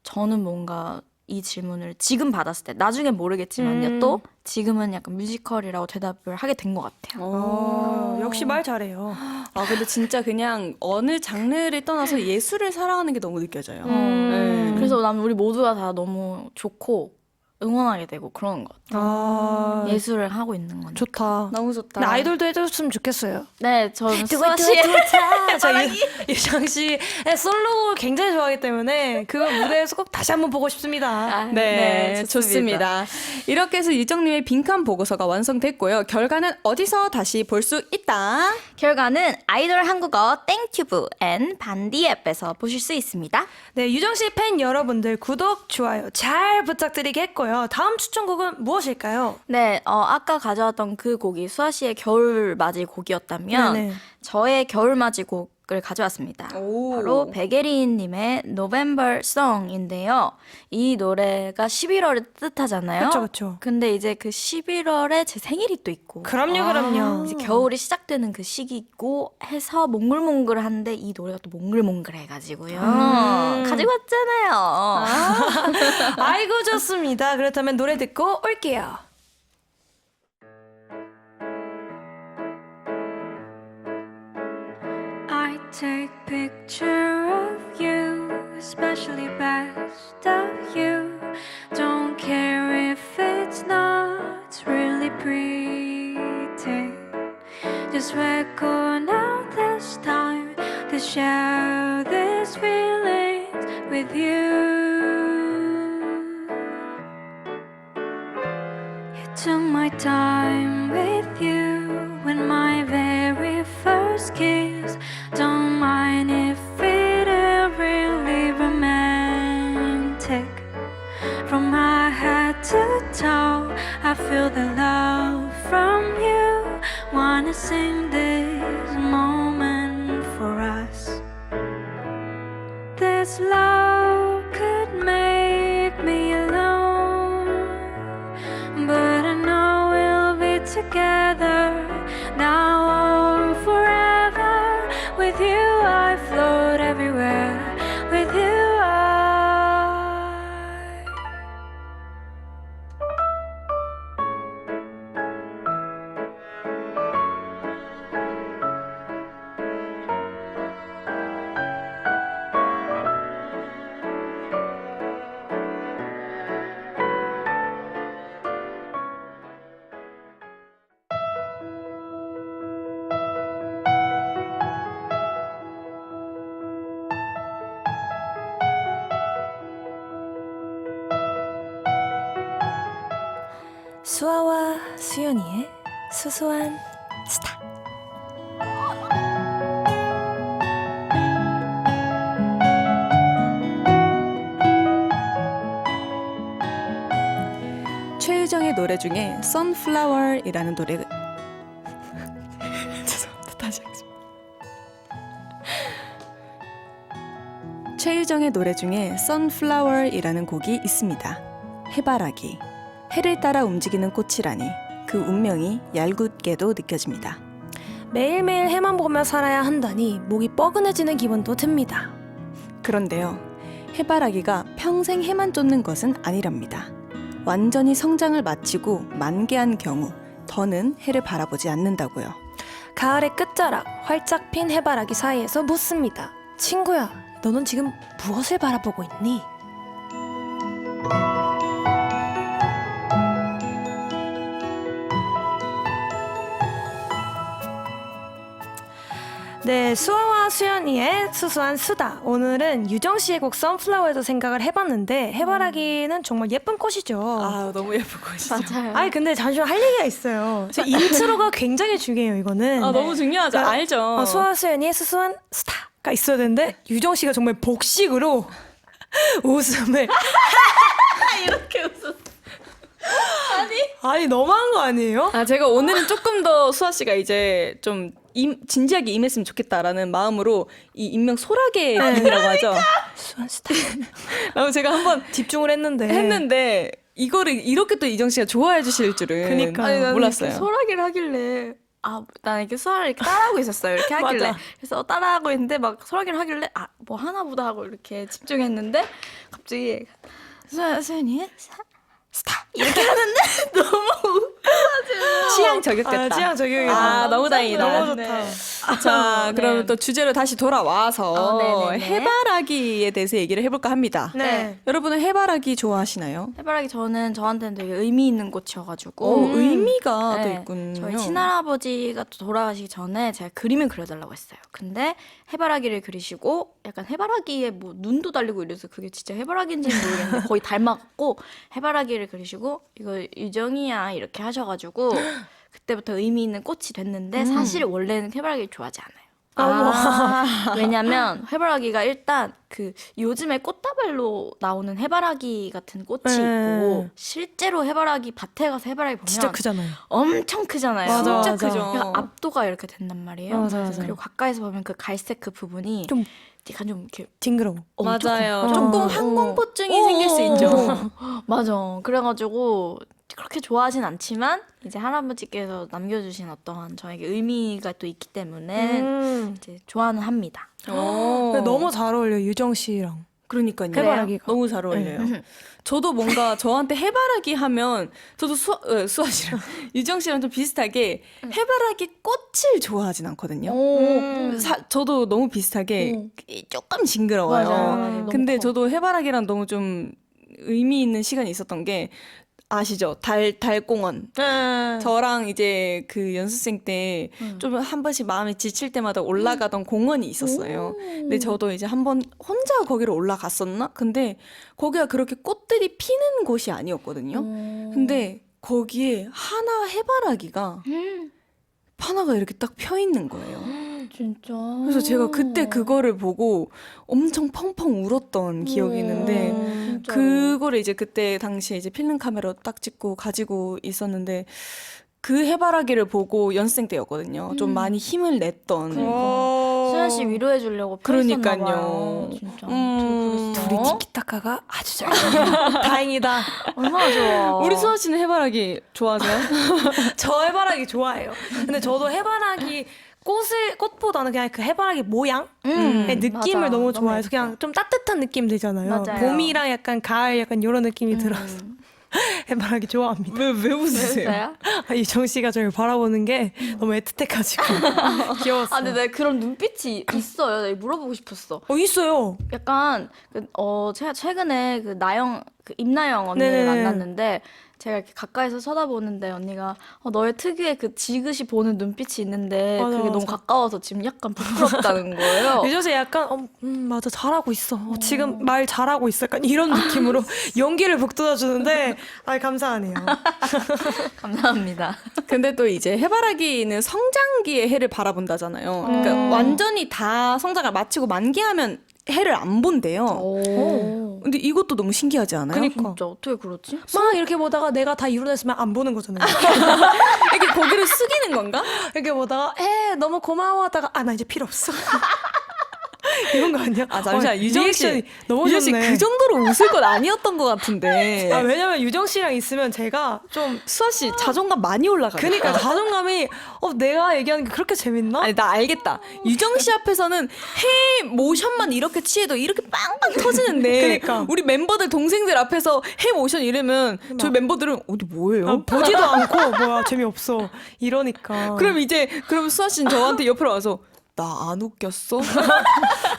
[SPEAKER 2] 저는 뭔가 이 질문을 지금 받았을 때 나중엔 모르겠지만요. 또 지금은 약간 뮤지컬이라고 대답을 하게 된 것 같아요.
[SPEAKER 3] 역시 말 잘해요.
[SPEAKER 1] 근데 진짜 그냥 어느 장르를 떠나서 예술을 사랑하는 게 너무 느껴져요. 네.
[SPEAKER 2] 그래서 난 우리 모두가 다 너무 좋고 응원하게 되고 그러는 것 같아요. 예술을 하고 있는 거니까.
[SPEAKER 3] 좋다.
[SPEAKER 1] 너무 좋다.
[SPEAKER 3] 근데 아이돌도 해줬으면 좋겠어요.
[SPEAKER 2] 네, 저는 수아 씨의
[SPEAKER 3] 저 유정 씨의 솔로 굉장히 좋아하기 때문에 그 무대에서 꼭 다시 한번 보고 싶습니다.
[SPEAKER 1] 네, 좋습니다. 이렇게 해서 유정님의 빈칸 보고서가 완성됐고요. 결과는 어디서 다시 볼 수 있다?
[SPEAKER 2] 결과는 아이돌 한국어 땡튜브 앤 반디 앱에서 보실 수 있습니다.
[SPEAKER 3] 네, 유정 씨 팬 여러분들 구독, 좋아요 잘 부탁드리겠고요. 다음 추천곡은 무엇일까요?
[SPEAKER 2] 네, 아까 가져왔던 그 곡이 수아 씨의 겨울맞이 곡이었다면
[SPEAKER 3] 네네.
[SPEAKER 2] 저의 겨울맞이 곡을 가져왔습니다.
[SPEAKER 1] 오.
[SPEAKER 2] 바로 백예린님의 November Song인데요. 이 노래가 11월을 뜻하잖아요.
[SPEAKER 3] 그쵸, 그쵸.
[SPEAKER 2] 근데 이제 그 11월에 제 생일이 또 있고
[SPEAKER 3] 그럼요.
[SPEAKER 2] 이제 겨울이 시작되는 그 시기고 해서 몽글몽글한데 이 노래가 또 몽글몽글해가지고요. 가지고 왔잖아요.
[SPEAKER 3] 아이고 좋습니다. 그렇다면 노래 듣고 올게요.
[SPEAKER 5] I take picture of you, especially best of you. Don't care if it's not really pretty. Just record out this time to share these feelings with you. You took my time with you when my very first kiss. Don't mind if it ain't really romantic. From my head to toe, I feel the love from you. Wanna sing this moment for us. This love could make me alone, but I know we'll be together now or forever. With you I float everywhere. With you I
[SPEAKER 3] 수아와 수연이의 소소한 스타.
[SPEAKER 1] 최유정의 노래 중에 Sunflower이라는 노래 죄송합니다. 다시 하겠습니다. 최유정의 노래 중에 Sunflower이라는 곡이 있습니다. 해바라기, 해를 따라 움직이는 꽃이라니 그 운명이 얄궂게도 느껴집니다.
[SPEAKER 3] 매일매일 해만 보며 살아야 한다니 목이 뻐근해지는 기분도 듭니다.
[SPEAKER 1] 그런데요, 해바라기가 평생 해만 쫓는 것은 아니랍니다. 완전히 성장을 마치고 만개한 경우 더는 해를 바라보지 않는다고요.
[SPEAKER 3] 가을의 끝자락 활짝 핀 해바라기 사이에서 묻습니다. 친구야, 너는 지금 무엇을 바라보고 있니? 네, 수아와 수연이의 수수한 수다. 오늘은 유정 씨의 곡 선플라워에도 생각을 해봤는데 해바라기는 정말 예쁜 꽃이죠.
[SPEAKER 1] 아, 너무 예쁜 것이죠.
[SPEAKER 2] 맞아요.
[SPEAKER 3] 아니 근데 잠시만 할 얘기가 있어요. 저 인트로가 굉장히 중요해요. 이거는.
[SPEAKER 1] 아, 너무 중요하죠.
[SPEAKER 3] 네.
[SPEAKER 1] 알죠.
[SPEAKER 3] 수아 수연이의 수수한 수다가 있어야 되는데 유정 씨가 정말 복식으로 웃음을
[SPEAKER 2] 이렇게 웃었어.
[SPEAKER 3] 아니 너무한 거 아니에요?
[SPEAKER 1] 아, 제가 오늘은 조금 더 수아 씨가 이제 좀 진지하게 임했으면 좋겠다라는 마음으로 이 인명 소라게 님이라고 하죠.
[SPEAKER 3] 수수한 수다.
[SPEAKER 1] 그래서 제가 한번
[SPEAKER 3] 집중을 했는데.
[SPEAKER 1] 이거를 이렇게 또 이정 씨가 좋아해 주실 줄은
[SPEAKER 3] 그니까요.
[SPEAKER 2] 아니, 나는
[SPEAKER 1] 몰랐어요.
[SPEAKER 2] 이렇게 소라기를 하길래 나는 이렇게 소라를 이렇게 따라하고 있었어요. 이렇게 하길래.
[SPEAKER 3] 맞아.
[SPEAKER 2] 그래서 따라하고 있는데 막 소라기를 하길래 뭐 하나 보다 하고 이렇게 집중했는데 갑자기 수연이 스타 이렇게 하는데 너무
[SPEAKER 1] 취향 저격됐다.
[SPEAKER 3] 취향 저격이다.
[SPEAKER 1] 아, 너무 다행이다.
[SPEAKER 3] 너무 좋다.
[SPEAKER 1] 자, 그럼
[SPEAKER 2] 네.
[SPEAKER 1] 또 주제로 다시 돌아와서
[SPEAKER 2] 네네네.
[SPEAKER 1] 해바라기에 대해서 얘기를 해볼까 합니다.
[SPEAKER 3] 네.
[SPEAKER 1] 여러분은 해바라기 좋아하시나요?
[SPEAKER 2] 해바라기 저한테는 되게 의미 있는 꽃이어가지고
[SPEAKER 1] 의미가 또
[SPEAKER 2] 네,
[SPEAKER 1] 있군요.
[SPEAKER 2] 저희 친할아버지가 또 돌아가시기 전에 제가 그림을 그려달라고 했어요. 근데 해바라기를 그리시고 약간 해바라기에 뭐 눈도 달리고 이래서 그게 진짜 해바라기인지는 모르겠는데 거의 닮았고 해바라기를 그리시고 이거 유정이야 이렇게 하셔가지고 그때부터 의미 있는 꽃이 됐는데 사실 원래는 해바라기를 좋아하지 않아요. 왜냐면 해바라기가 일단 그 요즘에 꽃다발로 나오는 해바라기 같은 꽃이 있고 실제로 해바라기 밭에 가서 해바라기 보면
[SPEAKER 3] 진짜 크잖아요.
[SPEAKER 2] 엄청 크잖아요.
[SPEAKER 3] 맞아,
[SPEAKER 1] 진짜
[SPEAKER 3] 맞아.
[SPEAKER 1] 크죠.
[SPEAKER 2] 그러니까 압도가 이렇게 된단 말이에요.
[SPEAKER 3] 맞아.
[SPEAKER 2] 그리고 가까이서 보면 그 갈색 그 부분이
[SPEAKER 3] 좀
[SPEAKER 2] 약간 좀 이렇게
[SPEAKER 3] 징그러워.
[SPEAKER 1] 맞아요.
[SPEAKER 3] 조금.
[SPEAKER 1] 조금 항공포증이 생길 수 있죠.
[SPEAKER 2] 맞아. 그래가지고 그렇게 좋아하진 않지만 이제 할아버지께서 남겨주신 어떠한 저에게 의미가 또 있기 때문에 이제 좋아는 합니다.
[SPEAKER 3] 근데 너무 잘 어울려 유정 씨랑.
[SPEAKER 1] 그러니까요.
[SPEAKER 3] 해바라기가.
[SPEAKER 1] 너무 잘 어울려요. 저도 뭔가 저한테 해바라기 하면 저도 수아 씨랑 유정 씨랑 좀 비슷하게 해바라기 꽃을 좋아하진 않거든요. 저도 너무 비슷하게 조금 징그러워요.
[SPEAKER 2] 맞아요.
[SPEAKER 1] 근데
[SPEAKER 2] 너무 커.
[SPEAKER 1] 저도 해바라기랑 너무 좀 의미 있는 시간이 있었던 게 아시죠? 달공원. 저랑 이제 그 연습생 때 좀 한 번씩 마음이 지칠 때마다 올라가던 공원이 있었어요. 근데 저도 이제 한 번 혼자 거기로 올라갔었나? 근데 거기가 그렇게 꽃들이 피는 곳이 아니었거든요. 근데 거기에 하나 해바라기가 하나가 이렇게 딱 펴 있는 거예요.
[SPEAKER 2] 진짜.
[SPEAKER 1] 그래서 제가 그때 그거를 보고 엄청 펑펑 울었던 기억이 있는데 그거를 이제 그때 당시에 이제 필름 카메라 딱 찍고 가지고 있었는데 그 해바라기를 보고 연습생 때였거든요. 좀 많이 힘을 냈던.
[SPEAKER 2] 수연 씨 위로해 주려고
[SPEAKER 1] 그러니까요.
[SPEAKER 2] 펴있었나봐요. 진짜.
[SPEAKER 3] 둘이 티키타카가 아주 잘 어울려. 다행이다.
[SPEAKER 2] 얼마나 좋아.
[SPEAKER 1] 우리 수아 씨는 해바라기 좋아하세요?
[SPEAKER 3] 저 해바라기 좋아해요. 근데 저도 해바라기 꽃보다는 그냥 그 해바라기 모양의 느낌을
[SPEAKER 2] 맞아.
[SPEAKER 3] 너무
[SPEAKER 2] 너무
[SPEAKER 3] 좋아해서 그냥 좀 따뜻한 느낌 들잖아요.
[SPEAKER 2] 맞아요.
[SPEAKER 3] 봄이랑 약간 가을 약간 이런 느낌이 들어서 해바라기 좋아합니다.
[SPEAKER 1] 왜 웃으세요?
[SPEAKER 2] 왜요?
[SPEAKER 3] 유정 씨가 저를 바라보는 게 너무 애틋해가지고 귀여웠어요.
[SPEAKER 2] 근데 내가 그런 눈빛이 있어요. 내가 물어보고 싶었어.
[SPEAKER 3] 있어요.
[SPEAKER 2] 약간 제가 최근에 그 나영 그 임나영 언니를
[SPEAKER 3] 네네.
[SPEAKER 2] 만났는데 제가 이렇게 가까이서 쳐다보는데 언니가 너의 특유의 그 지그시 보는 눈빛이 있는데
[SPEAKER 3] 맞아,
[SPEAKER 2] 그게
[SPEAKER 3] 맞아.
[SPEAKER 2] 너무 가까워서 지금 약간 부끄럽다는 거예요.
[SPEAKER 3] 유정씨 약간 맞아 잘하고 있어. 지금 말 잘하고 있어. 약간 이런 느낌으로 연기를 북돋아주는데 감사하네요.
[SPEAKER 2] 감사합니다.
[SPEAKER 1] 근데 또 이제 해바라기는 성장기의 해를 바라본다잖아요. 그러니까 완전히 다 성장을 마치고 만개하면 해를 안 본대요.
[SPEAKER 2] 오.
[SPEAKER 1] 근데 이것도 너무 신기하지 않아요?
[SPEAKER 3] 그니까.
[SPEAKER 2] 진짜 어떻게 그렇지?
[SPEAKER 3] 막 이렇게 보다가 내가 다 이뤄냈으면 안 보는 거잖아요.
[SPEAKER 1] 이렇게 고개를 숙이는 건가?
[SPEAKER 3] 이렇게 보다가 너무 고마워 하다가 나 이제 필요 없어. 이런 거 아니야?
[SPEAKER 1] 아 잠시만 유정 씨,
[SPEAKER 3] 리액션이 너무
[SPEAKER 1] 유정 씨
[SPEAKER 3] 좋네.
[SPEAKER 1] 그 정도로 웃을 건 아니었던 것 같은데.
[SPEAKER 3] 왜냐면 유정 씨랑 있으면 제가 좀
[SPEAKER 1] 수아 씨 자존감 많이 올라가.
[SPEAKER 3] 그니까 자존감이 내가 얘기하는 게 그렇게 재밌나?
[SPEAKER 1] 아니 나 알겠다. 유정 씨 앞에서는 해 모션만 이렇게 취해도 이렇게 빵빵 터지는데
[SPEAKER 3] 그니까.
[SPEAKER 1] 우리 멤버들 동생들 앞에서 해 모션 이러면 저희 멤버들은 어디 뭐예요?
[SPEAKER 3] 보지도 않고 뭐야 재미없어 이러니까.
[SPEAKER 1] 그럼 수아 씨는 저한테 옆으로 와서 나 안 웃겼어?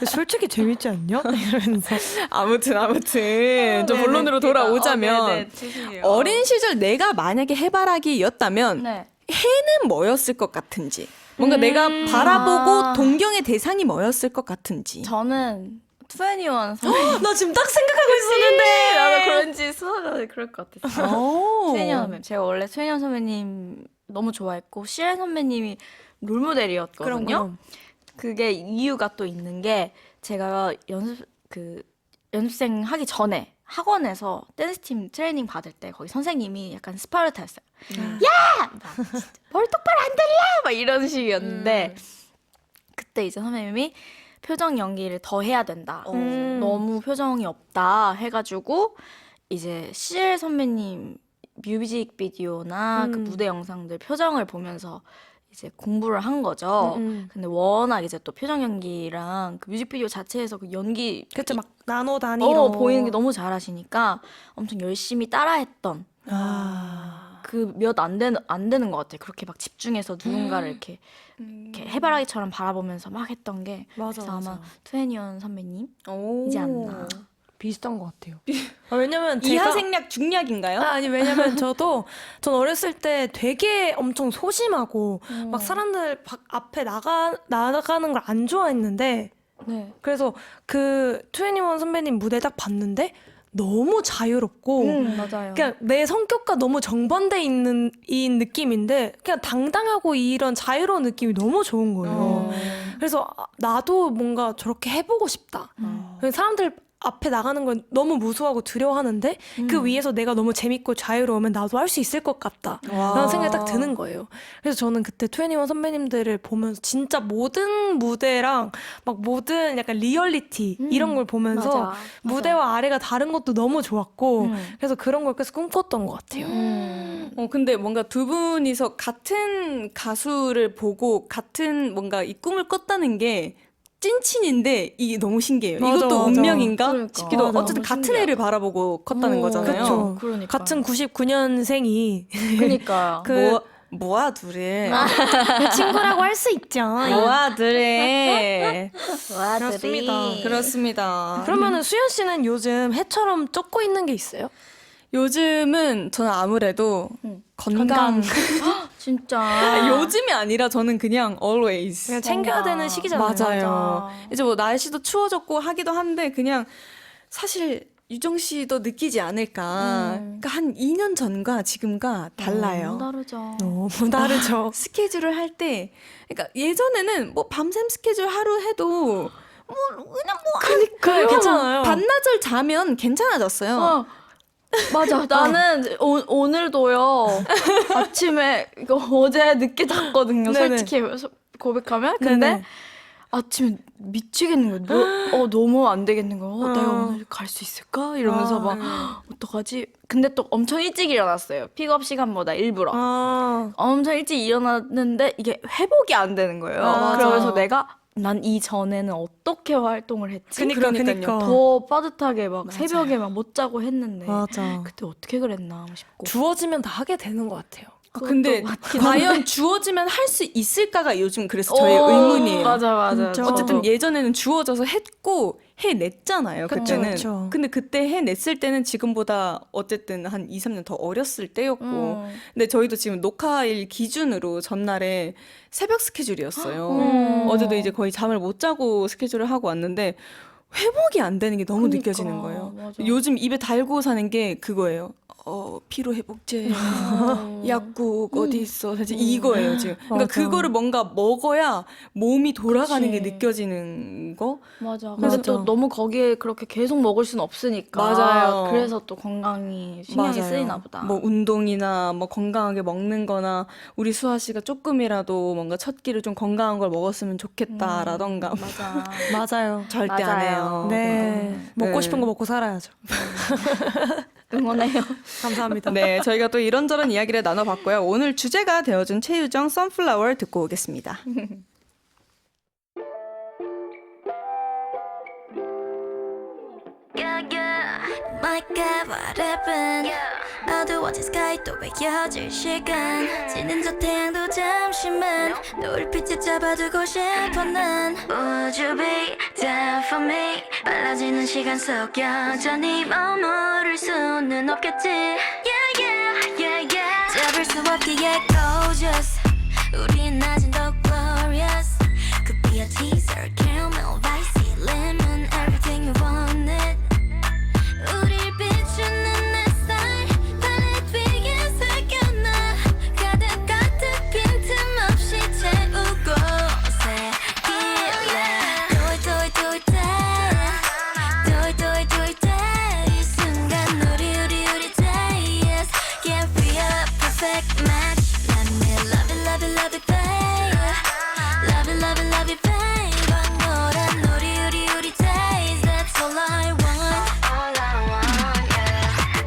[SPEAKER 3] 솔직히 재밌지 않냐? 이러면서
[SPEAKER 1] 아무튼 좀 본론으로 돌아오자면 어린 시절 내가 만약에 해바라기였다면
[SPEAKER 2] 네.
[SPEAKER 1] 해는 뭐였을 것 같은지 뭔가 내가 바라보고 동경의 대상이 뭐였을 것 같은지
[SPEAKER 2] 저는 21 선배님.
[SPEAKER 3] 나 지금 딱 생각하고 있었는데.
[SPEAKER 2] 나도 그런지 수아가 그럴 것 같았어.
[SPEAKER 1] 오.
[SPEAKER 2] 21 선배님. 제가 원래 21 선배님 너무 좋아했고 CL 선배님이 롤모델이었거든요.
[SPEAKER 3] 그럼.
[SPEAKER 2] 그게 이유가 또 있는 게 제가 연습생 하기 전에 학원에서 댄스팀 트레이닝 받을 때 거기 선생님이 약간 스파르타였어요. 야! 막 진짜 머리 똑바로 안 들려! 막 이런 식이었는데 그때 이제 선배님이 표정 연기를 더 해야 된다. 너무 표정이 없다 해가지고 이제 CL 선배님 뮤직비디오나 그 무대 영상들 표정을 보면서 이제 공부를 한 거죠. 근데 워낙 이제 또 표정 연기랑 그 뮤직비디오 자체에서 그 연기
[SPEAKER 3] 그쵸 막 나노 단위로
[SPEAKER 2] 보이는 게 너무 잘하시니까 엄청 열심히 따라했던 그 몇 안 되는 것 같아요. 그렇게 막 집중해서 누군가를 이렇게 해바라기처럼 바라보면서 막 했던 게
[SPEAKER 3] 맞아,
[SPEAKER 2] 그래서
[SPEAKER 3] 맞아.
[SPEAKER 2] 아마 투애니언 선배님이지
[SPEAKER 1] 오.
[SPEAKER 2] 않나.
[SPEAKER 3] 비슷한 것 같아요. 왜냐면
[SPEAKER 1] 이하생략 중략인가요?
[SPEAKER 3] 아니 왜냐면 전 어렸을 때 되게 엄청 소심하고 막 사람들 앞에 나가는 걸 안 좋아했는데
[SPEAKER 2] 네.
[SPEAKER 3] 그래서 그 21 선배님 무대 딱 봤는데 너무 자유롭고
[SPEAKER 2] 맞아요.
[SPEAKER 3] 그냥 내 성격과 너무 정반대 있는 이 느낌인데 그냥 당당하고 이런 자유로운 느낌이 너무 좋은 거예요. 그래서 나도 뭔가 저렇게 해보고 싶다. 사람들 앞에 나가는 건 너무 무서워하고 두려워하는데 그 위에서 내가 너무 재밌고 자유로우면 나도 할 수 있을 것 같다 라는 생각이 딱 드는 거예요. 그래서 저는 그때 21 선배님들을 보면서 진짜 모든 무대랑 막 모든 약간 리얼리티 이런 걸 보면서
[SPEAKER 2] 맞아.
[SPEAKER 3] 무대와 아래가 다른 것도 너무 좋았고 그래서 그런 걸 계속 꿈꿨던 것 같아요.
[SPEAKER 1] 근데 뭔가 두 분이서 같은 가수를 보고 같은 뭔가 이 꿈을 꿨다는 게 찐친인데 이게 너무 신기해요.
[SPEAKER 3] 맞아,
[SPEAKER 1] 이것도
[SPEAKER 3] 맞아.
[SPEAKER 1] 운명인가
[SPEAKER 2] 그러니까.
[SPEAKER 1] 싶기도 하고
[SPEAKER 3] 맞아.
[SPEAKER 1] 어쨌든
[SPEAKER 2] 너무
[SPEAKER 1] 같은
[SPEAKER 2] 신기하다.
[SPEAKER 1] 애를 바라보고 컸다는 거잖아요.
[SPEAKER 3] 그쵸.
[SPEAKER 2] 그러니까.
[SPEAKER 3] 같은 99년생이
[SPEAKER 2] 그러니까.
[SPEAKER 1] 뭐야 둘이
[SPEAKER 3] 친구라고 할 수 있죠.
[SPEAKER 1] 뭐야 둘이
[SPEAKER 3] 그렇습니다.
[SPEAKER 1] 그렇습니다.
[SPEAKER 3] 그러면은 수연 씨는 요즘 해처럼 쫓고 있는 게 있어요?
[SPEAKER 1] 요즘은 저는 아무래도 건강
[SPEAKER 2] 진짜.
[SPEAKER 1] 요즘이 아니라 저는 그냥 always
[SPEAKER 3] 그냥 챙겨야 되는 시기잖아요.
[SPEAKER 1] 맞아요. 이제 뭐 날씨도 추워졌고 하기도 한데 그냥 사실 유정 씨도 느끼지 않을까. 그러니까 한 2년 전과 지금과 달라요.
[SPEAKER 2] 너무 다르죠.
[SPEAKER 3] 너무 다르죠.
[SPEAKER 1] 스케줄을 할 때, 그러니까 예전에는 뭐 밤샘 스케줄 하루 해도 뭐 그냥 뭐
[SPEAKER 3] 그러니까요. 괜찮아요.
[SPEAKER 1] 반나절 자면 괜찮아졌어요.
[SPEAKER 2] 맞아. 나는 오늘도요. 아침에 이거 어제 늦게 잤거든요.
[SPEAKER 3] 네네.
[SPEAKER 2] 솔직히 고백하면. 근데
[SPEAKER 3] 네네.
[SPEAKER 2] 아침에 미치겠는 거예요. 너무 안 되겠는 거예요. 내가 오늘 갈 수 있을까? 이러면서 막 어떡하지? 근데 또 엄청 일찍 일어났어요. 픽업 시간보다 일부러. 엄청 일찍 일어났는데 이게 회복이 안 되는 거예요.
[SPEAKER 3] 맞아.
[SPEAKER 2] 그러면서 내가 난 이전에는 어떻게 활동을 했지?
[SPEAKER 3] 그러니까.
[SPEAKER 2] 더 빠듯하게 막 새벽에 막 못 자고 했는데
[SPEAKER 3] 맞아.
[SPEAKER 2] 그때 어떻게 그랬나 싶고.
[SPEAKER 3] 주어지면 다 하게 되는 것 같아요.
[SPEAKER 1] 근데 과연 주어지면 할 수 있을까가 요즘 그래서 저의 의문이에요.
[SPEAKER 2] 맞아.
[SPEAKER 3] 진짜.
[SPEAKER 1] 어쨌든 예전에는 주어져서 했고 해냈잖아요. 그때는.
[SPEAKER 3] 그쵸.
[SPEAKER 1] 근데 그때 해냈을 때는 지금보다 어쨌든 한 2, 3년 더 어렸을 때였고. 근데 저희도 지금 녹화일 기준으로 전날에 새벽 스케줄이었어요. 어제도 이제 거의 잠을 못 자고 스케줄을 하고 왔는데 회복이 안 되는 게 너무 느껴지는 거예요.
[SPEAKER 2] 맞아.
[SPEAKER 1] 요즘 입에 달고 사는 게 그거예요. 피로 회복제, 약국 어디 있어? 사실 이거예요 지금. 그러니까
[SPEAKER 3] 맞아.
[SPEAKER 1] 그거를 뭔가 먹어야 몸이 돌아가는
[SPEAKER 2] 그치.
[SPEAKER 1] 게 느껴지는 거.
[SPEAKER 2] 맞아. 근데
[SPEAKER 3] 맞아.
[SPEAKER 2] 또 너무 거기에 그렇게 계속 먹을 수는 없으니까.
[SPEAKER 1] 맞아요.
[SPEAKER 2] 그래서 또 건강이 신경이
[SPEAKER 1] 맞아요.
[SPEAKER 2] 쓰이나 보다.
[SPEAKER 1] 뭐 운동이나 뭐 건강하게 먹는-거나 우리 수아 씨가 조금이라도 뭔가 첫 끼를 좀 건강한 걸 먹었으면 좋겠다라던가
[SPEAKER 2] 맞아.
[SPEAKER 3] 맞아요.
[SPEAKER 1] 절대 안
[SPEAKER 2] 맞아요.
[SPEAKER 1] 해요.
[SPEAKER 3] 네. 먹고
[SPEAKER 1] 네.
[SPEAKER 3] 싶은 거 먹고 살아야죠.
[SPEAKER 2] 응원해요.
[SPEAKER 3] 감사합니다.
[SPEAKER 1] 네, 저희가 또 이런저런 이야기를 나눠봤고요. 오늘 주제가 되어준 최유정 선플라워 듣고 오겠습니다.
[SPEAKER 4] My God, what happened? 어두워진 sky 또 외겨질 시간 지는 저 태양도 잠시만 노을빛에 잡아두고 싶어 난 Would you be down for me? 빨라지는 시간 속 여전히 머무를 수는 없겠지 Yeah, yeah, yeah, yeah 잡을 수 없기에 gorgeous 우린 아직 더 glorious Could be a teaser, caramel, icy, lemon Everything you wanted 우릴 비추는 내 스타일 팔레트 위에 새겨놔 가득 빈틈없이 채우고 새길래 Do it day 이 순간 우리 day Yes, yeah, we are perfect match Let me love it, babe Love it, babe 방울한 우리 days That's all I want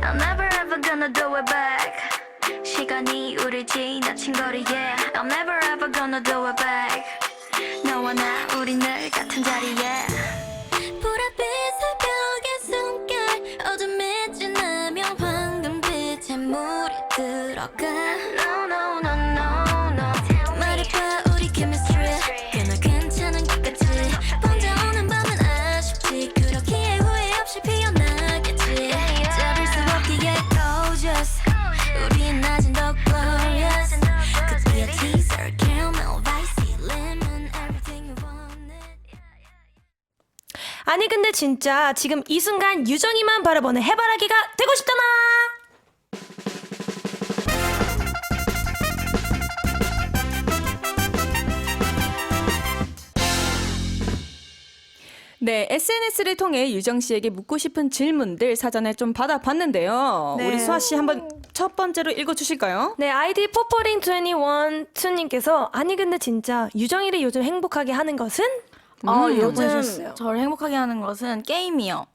[SPEAKER 4] I'm never ever gonna do it back 시간이 우릴 지나친 거리에 I'm never ever gonna do it back 너와 나 우리 늘 같은 자리에 보랏빛 새벽의 숨결 어둠이 지나면 황금빛의 물이 들어가 No, no, no, no, no 말해봐 우리 chemistry 꽤나 괜찮은 것 같지 혼자 오는 밤은 아쉽지 그렇기에 후회 없이 피어나겠지 잡을 수 없기에 gorgeous 우린 아직 더 glorious Could be a teaser, caramel, icy, lemon Everything you wanted
[SPEAKER 3] 아니 근데 진짜 지금 이 순간 유정이만 바라보는 해바라기가 되고 싶잖아.
[SPEAKER 1] 네, SNS를 통해 유정 씨에게 묻고 싶은 질문들 사전에 좀 받아봤는데요.
[SPEAKER 3] 네.
[SPEAKER 1] 우리 수아 씨 한번 첫 번째로 읽어주실까요?
[SPEAKER 3] 네, 아이디 포포링21투님께서 아니 근데 진짜 유정이를 요즘 행복하게 하는 것은?
[SPEAKER 2] 요즘
[SPEAKER 3] 보내주셨어요.
[SPEAKER 2] 저를 행복하게 하는 것은 게임이요.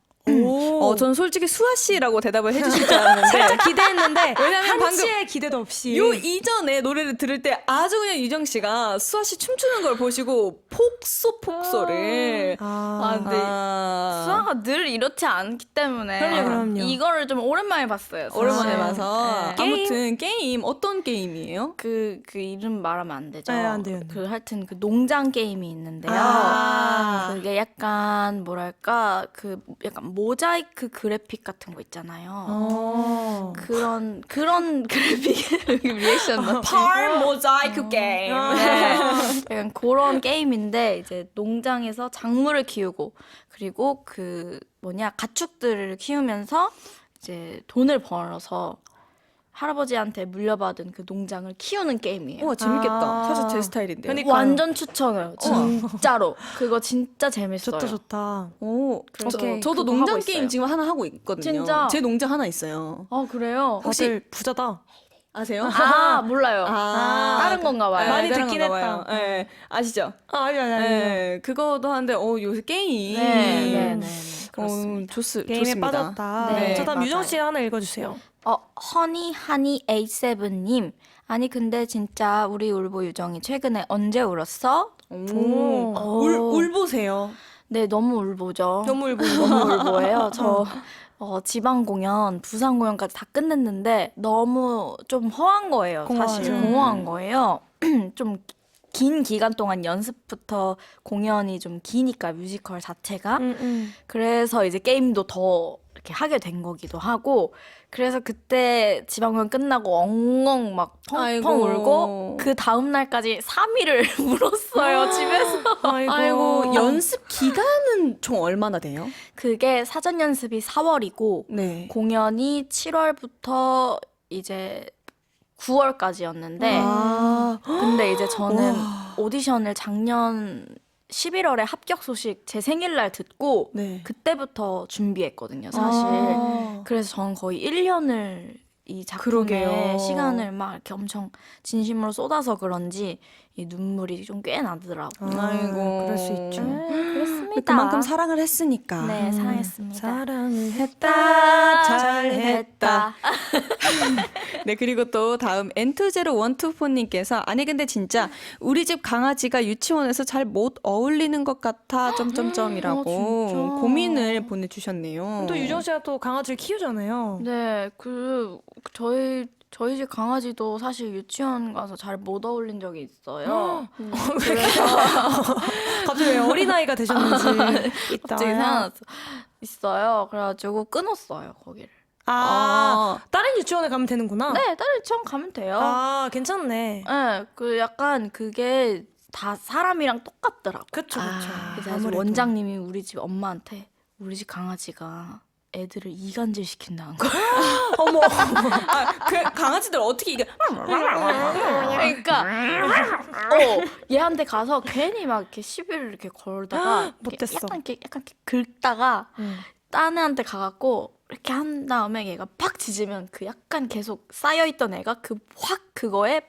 [SPEAKER 1] 전 솔직히 수아 씨라고 대답을 해주실 줄 알았는데
[SPEAKER 3] 살짝 기대했는데
[SPEAKER 1] 왜냐면 방금
[SPEAKER 3] 한치의 기대도 없이
[SPEAKER 1] 요 이전에 노래를 들을 때 아주 그냥 유정 씨가 수아 씨 춤추는 걸 보시고 폭소를
[SPEAKER 2] 근데 수아가 늘 이렇지 않기 때문에
[SPEAKER 3] 그럼요.
[SPEAKER 2] 이거를 좀 오랜만에 봤어요.
[SPEAKER 1] 오랜만에
[SPEAKER 2] 사실.
[SPEAKER 1] 봐서
[SPEAKER 2] 네.
[SPEAKER 1] 아무튼 게임 어떤 게임이에요?
[SPEAKER 2] 그 이름 말하면 안 되죠.
[SPEAKER 3] 네, 안 돼요.
[SPEAKER 2] 그 하여튼 그 농장 게임이 있는데요. 그게 약간 뭐랄까 그 약간 모자이크 그래픽 같은 거 있잖아요. 그런 그래픽 리액션 같은
[SPEAKER 1] 팔 모자이크 게임.
[SPEAKER 2] 네. 약간 그런 게임인데 이제 농장에서 작물을 키우고 그리고 그 가축들을 키우면서 이제 돈을 벌어서 할아버지한테 물려받은 그 농장을 키우는 게임이에요.
[SPEAKER 1] 우와 재밌겠다. 사실 제 스타일인데요.
[SPEAKER 3] 그러니까요.
[SPEAKER 2] 완전 추천해요. 진짜로. 그거 진짜 재밌어요.
[SPEAKER 3] 좋다.
[SPEAKER 1] 오,
[SPEAKER 2] 오케이.
[SPEAKER 1] 저도
[SPEAKER 2] 그거
[SPEAKER 1] 농장
[SPEAKER 2] 하고
[SPEAKER 1] 게임
[SPEAKER 2] 있어요.
[SPEAKER 1] 지금 하나 하고 있거든요.
[SPEAKER 2] 진짜?
[SPEAKER 1] 제 농장 하나 있어요.
[SPEAKER 2] 아, 그래요?
[SPEAKER 3] 다들 부자다.
[SPEAKER 1] 아세요?
[SPEAKER 2] 몰라요. 다른 건가 봐요.
[SPEAKER 3] 많이
[SPEAKER 1] 다른
[SPEAKER 3] 듣긴
[SPEAKER 1] 건가
[SPEAKER 3] 했다.
[SPEAKER 1] 봐요. 네, 아시죠?
[SPEAKER 3] 아니.
[SPEAKER 1] 네, 그거도 하는데 요새 게임.
[SPEAKER 2] 네. 그렇습니다.
[SPEAKER 3] 게임에
[SPEAKER 1] 좋습니다.
[SPEAKER 3] 빠졌다.
[SPEAKER 2] 네,
[SPEAKER 3] 저 다음 유정
[SPEAKER 2] 맞아요.
[SPEAKER 3] 씨 하나 읽어주세요.
[SPEAKER 2] 허니 A7님. 아니 근데 진짜 우리 울보 유정이 최근에 언제 울었어?
[SPEAKER 1] 울 보세요.
[SPEAKER 2] 네, 너무 울보죠.
[SPEAKER 3] 너무 울보.
[SPEAKER 2] 너무 울보예요. 저 지방 공연, 부산 공연까지 다 끝냈는데 너무 좀 허한 거예요. 사실
[SPEAKER 3] 공허하죠.
[SPEAKER 2] 공허한 거예요. 좀 긴 기간 동안 연습부터 공연이 좀 기니까 뮤지컬 자체가 그래서 이제 게임도 더 이렇게 하게 된 거기도 하고 그래서 그때 지방 공연 끝나고 엉엉 막 펑펑
[SPEAKER 1] 아이고.
[SPEAKER 2] 울고 그 다음 날까지 3일을 울었어요 집에서.
[SPEAKER 1] 아이고, 연습 기간은 총 얼마나 돼요?
[SPEAKER 2] 그게 사전 연습이 4월이고
[SPEAKER 1] 네.
[SPEAKER 2] 공연이 7월부터 이제 9월까지였는데
[SPEAKER 1] 아,
[SPEAKER 2] 근데 이제 저는 오디션을 작년 11월에 합격 소식 제 생일날 듣고
[SPEAKER 1] 네.
[SPEAKER 2] 그때부터 준비했거든요, 사실.
[SPEAKER 1] 아.
[SPEAKER 2] 그래서 저는 거의 1년을 이 작품에
[SPEAKER 1] 그러게요.
[SPEAKER 2] 시간을 막 이렇게 엄청 진심으로 쏟아서 그런지 이 눈물이 좀 꽤 나더라고요.
[SPEAKER 1] 아이고.
[SPEAKER 3] 그럴 수 있죠.
[SPEAKER 2] 그렇습니다.
[SPEAKER 1] 그만큼 사랑을 했으니까.
[SPEAKER 2] 네, 사랑했습니다.
[SPEAKER 3] 사랑을
[SPEAKER 1] 했다,
[SPEAKER 2] 잘했다.
[SPEAKER 1] 네, 그리고 또 다음 N20124님께서 아니 근데 진짜 우리 집 강아지가 유치원에서 잘 못 어울리는 것 같아 점점점이라고
[SPEAKER 2] 진짜?
[SPEAKER 1] 고민을 보내주셨네요.
[SPEAKER 3] 또 유정 씨가 또 강아지를 키우잖아요.
[SPEAKER 2] 네, 저희 집 강아지도 사실 유치원 가서 잘 못 어울린 적이 있어요.
[SPEAKER 3] 갑자기 왜 어린아이가 되셨는지 있다.
[SPEAKER 2] 갑자기 생각났어. 있어요. 그래가지고 끊었어요, 거기를.
[SPEAKER 3] 아, 다른 유치원에 가면 되는구나.
[SPEAKER 2] 네, 다른 유치원 가면 돼요.
[SPEAKER 3] 아, 괜찮네.
[SPEAKER 2] 네, 그 약간 그게 다 사람이랑 똑같더라고.
[SPEAKER 3] 그쵸, 그쵸.
[SPEAKER 2] 그래서
[SPEAKER 3] 아무래도.
[SPEAKER 2] 원장님이 우리 집 엄마한테 우리 집 강아지가 애들을 이간질 시킨다는 거야.
[SPEAKER 3] 어머.
[SPEAKER 1] 그 강아지들 어떻게 이게
[SPEAKER 2] 그러니까 얘한테 가서 괜히 막 이렇게 시비를 이렇게 걸다가
[SPEAKER 3] 못됐어.
[SPEAKER 2] 약간 이렇게 긁다가 딴 애한테 가갖고 이렇게 한 다음에 얘가 팍 짖으면 그 약간 계속 쌓여있던 애가 그 확 그거에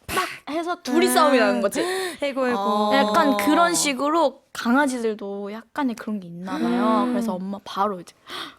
[SPEAKER 2] 막 해서 둘이 싸움이 나는 거지.
[SPEAKER 3] 아이고, 아이고.
[SPEAKER 1] 어.
[SPEAKER 2] 약간 그런 식으로 강아지들도 약간의 그런 게 있나 봐요. 그래서 엄마 바로 이제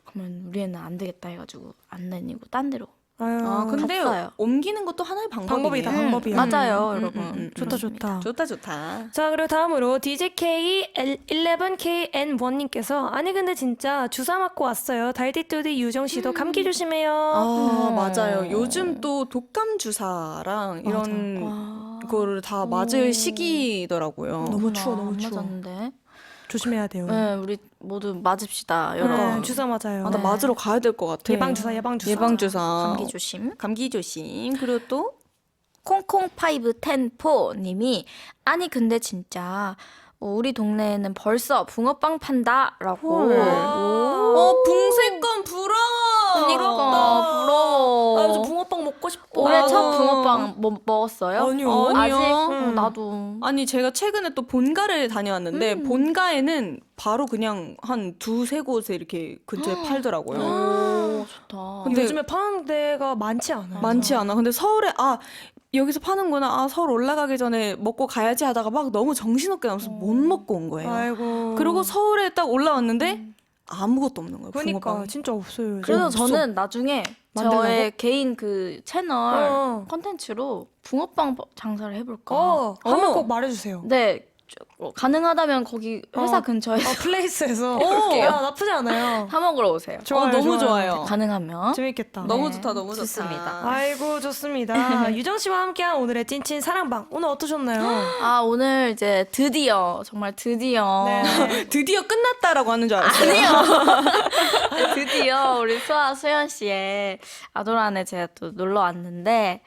[SPEAKER 2] 그러면 우리 애는 안 되겠다 해가지고 안 다니고 딴 데로.
[SPEAKER 3] 아유,
[SPEAKER 1] 아 근데
[SPEAKER 2] 갔어요.
[SPEAKER 1] 옮기는 것도 하나의
[SPEAKER 3] 방법이다,
[SPEAKER 1] 방법이네요.
[SPEAKER 3] 방법이야.
[SPEAKER 2] 맞아요, 여러분.
[SPEAKER 3] 좋다, 좋다.
[SPEAKER 1] 좋다 좋다.
[SPEAKER 3] 자, 그리고 다음으로 DJK11KN1님께서 아니 근데 진짜 주사 맞고 왔어요. 달디뚜디 유정 씨도 감기 조심해요.
[SPEAKER 1] 아 맞아요. 요즘 또 독감 주사랑 이런 거를 다 맞을 시기더라고요.
[SPEAKER 3] 너무 추워, 너무
[SPEAKER 2] 안
[SPEAKER 3] 추워.
[SPEAKER 2] 맞았는데.
[SPEAKER 3] 조심해야 돼요.
[SPEAKER 2] 네, 우리 모두 맞읍시다,
[SPEAKER 3] 네,
[SPEAKER 2] 여러분.
[SPEAKER 3] 주사 맞아요.
[SPEAKER 1] 아, 나 맞으러 가야 될 것 같아.
[SPEAKER 3] 예방 주사, 예방 주사.
[SPEAKER 1] 예방 주사.
[SPEAKER 2] 감기 조심.
[SPEAKER 1] 감기 조심. 그리고 또
[SPEAKER 2] 콩콩510포님이 아니 근데 진짜 우리 동네에는 벌써 붕어빵 판다라고.
[SPEAKER 1] 붕세권 부러워.
[SPEAKER 2] 그러니까 부러워.
[SPEAKER 3] 아, 저 붕어빵 먹고 싶어.
[SPEAKER 2] 올해
[SPEAKER 1] 아.
[SPEAKER 2] 첫 붕어빵 먹었어요?
[SPEAKER 3] 아니요.
[SPEAKER 2] 아직?
[SPEAKER 1] 아니요.
[SPEAKER 2] 나도.
[SPEAKER 1] 아니 제가 최근에 또 본가를 다녀왔는데 본가에는 바로 그냥 한 두세 곳에 이렇게 근처에 팔더라고요.
[SPEAKER 2] 오, 좋다.
[SPEAKER 1] 근데
[SPEAKER 3] 요즘에 파는 데가 많지 않아요.
[SPEAKER 1] 많지 않아. 근데 서울에 여기서 파는구나. 서울 올라가기 전에 먹고 가야지 하다가 막 너무 정신없게 나서 못 먹고 온 거예요.
[SPEAKER 3] 아이고.
[SPEAKER 1] 그리고 서울에 딱 올라왔는데 아무것도 없는 거예요.
[SPEAKER 3] 그러니까
[SPEAKER 1] 붕어빵이.
[SPEAKER 3] 진짜 없어요.
[SPEAKER 2] 그래서
[SPEAKER 3] 없어.
[SPEAKER 2] 저는 나중에
[SPEAKER 1] 만들라고?
[SPEAKER 2] 저의 개인 그 채널
[SPEAKER 3] 어.
[SPEAKER 2] 컨텐츠로 붕어빵 장사를 해볼까.
[SPEAKER 3] 한번
[SPEAKER 1] 어머.
[SPEAKER 3] 꼭 말해주세요.
[SPEAKER 2] 네, 가능하다면 거기 회사 근처에
[SPEAKER 3] 플레이스에서.
[SPEAKER 2] 해볼게요.
[SPEAKER 3] 야, 나쁘지 않아요.
[SPEAKER 2] 사 먹으러 오세요.
[SPEAKER 3] 좋아요,
[SPEAKER 1] 너무
[SPEAKER 3] 좋아요.
[SPEAKER 1] 좋아요.
[SPEAKER 2] 가능하면.
[SPEAKER 3] 재밌겠다.
[SPEAKER 1] 너무
[SPEAKER 2] 네,
[SPEAKER 1] 좋다, 너무 좋다.
[SPEAKER 2] 좋습니다.
[SPEAKER 3] 아이고 좋습니다. 유정 씨와 함께한 오늘의 찐친 사랑방 오늘 어떠셨나요?
[SPEAKER 2] 오늘 이제 드디어 정말 드디어
[SPEAKER 3] 네.
[SPEAKER 1] 드디어 끝났다라고 하는 줄 알았어요.
[SPEAKER 2] 아니요. 드디어 우리 수연 씨의 아도란에 제가 또 놀러 왔는데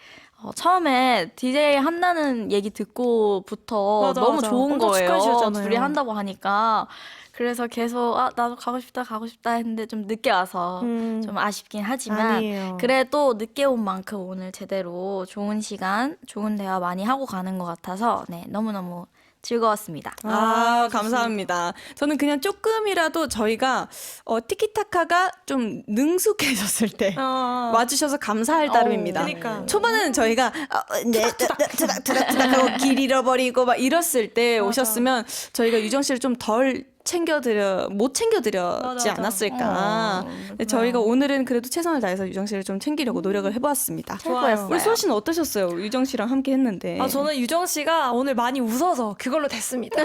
[SPEAKER 2] 처음에 DJ 한다는 얘기 듣고부터
[SPEAKER 3] 맞아,
[SPEAKER 2] 너무
[SPEAKER 3] 맞아.
[SPEAKER 2] 좋은
[SPEAKER 3] 엄청
[SPEAKER 2] 거예요.
[SPEAKER 3] 축하해주셨잖아요.
[SPEAKER 2] 둘이 한다고 하니까. 그래서 계속 나도 가고 싶다 했는데 좀 늦게 와서 좀 아쉽긴 하지만
[SPEAKER 3] 아니에요.
[SPEAKER 2] 그래도 늦게 온 만큼 오늘 제대로 좋은 시간, 좋은 대화 많이 하고 가는 것 같아서 네, 너무너무 즐거웠습니다.
[SPEAKER 1] 감사합니다. 저는 그냥 조금이라도 저희가 티키타카가 좀 능숙해졌을 때 와주셔서 감사할 따름입니다.
[SPEAKER 3] 그러니까.
[SPEAKER 1] 초반에는 저희가 투닥투닥 하고 길 잃어버리고 막 이랬을 때 오셨으면 저희가 유정 씨를 좀 덜 못 챙겨드렸지
[SPEAKER 3] 맞아.
[SPEAKER 1] 않았을까. 근데 저희가 오늘은 그래도 최선을 다해서 유정 씨를 좀 챙기려고 노력을 해보았습니다.
[SPEAKER 2] 최고였어요.
[SPEAKER 1] 우리 수호 씨는 어떠셨어요? 유정 씨랑 함께 했는데.
[SPEAKER 3] 저는 유정 씨가 오늘 많이 웃어서 그걸로 됐습니다.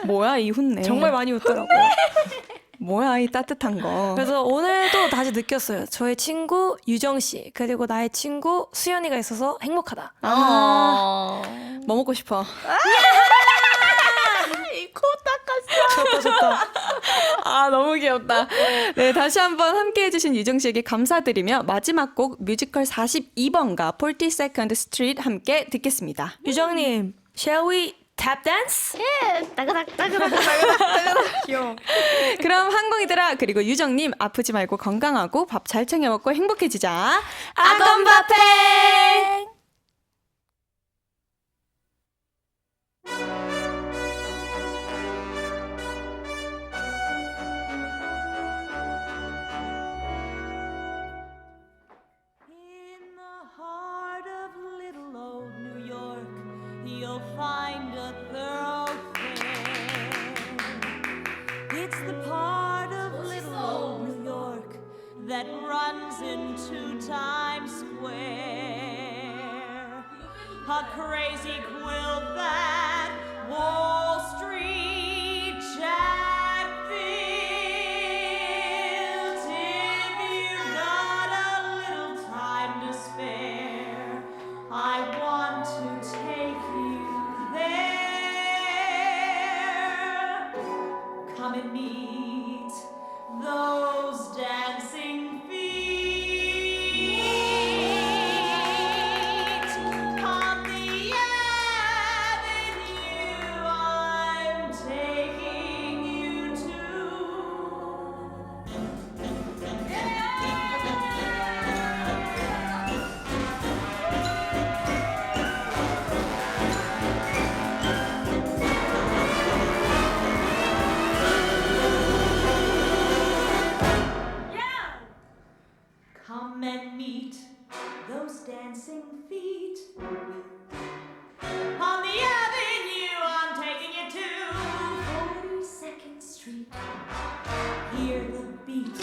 [SPEAKER 1] 뭐야 이 훈내.
[SPEAKER 3] 정말 많이 웃더라고요.
[SPEAKER 1] 뭐야 이 따뜻한 거.
[SPEAKER 3] 그래서 오늘도 다시 느꼈어요. 저의 친구 유정 씨 그리고 나의 친구 수연이가 있어서 행복하다.
[SPEAKER 1] 뭐 먹고 싶어?
[SPEAKER 3] 좋다.
[SPEAKER 1] 아 너무 귀엽다. 네 다시 한번 함께 해주신 유정 씨에게 감사드리며 마지막 곡 뮤지컬 42번가 42nd Street 함께 듣겠습니다.
[SPEAKER 3] 유정님, shall we tap dance? 귀여워.
[SPEAKER 1] 그럼 항공이들아 그리고 유정님 아프지 말고 건강하고 밥 잘 챙겨 먹고 행복해지자. 아건바팽.
[SPEAKER 6] In the heart of little old New York, you'll find a thoroughfare. It's the part of little old New York that runs into Times Square. A crazy quilt that Wall Street Jack built. If you've got a little time to spare, I want to take you there. Come and meet those dancing feet on the avenue I'm taking you to. Come and meet those dancing feet on the avenue I'm taking you to. 42nd Street. Hear the beat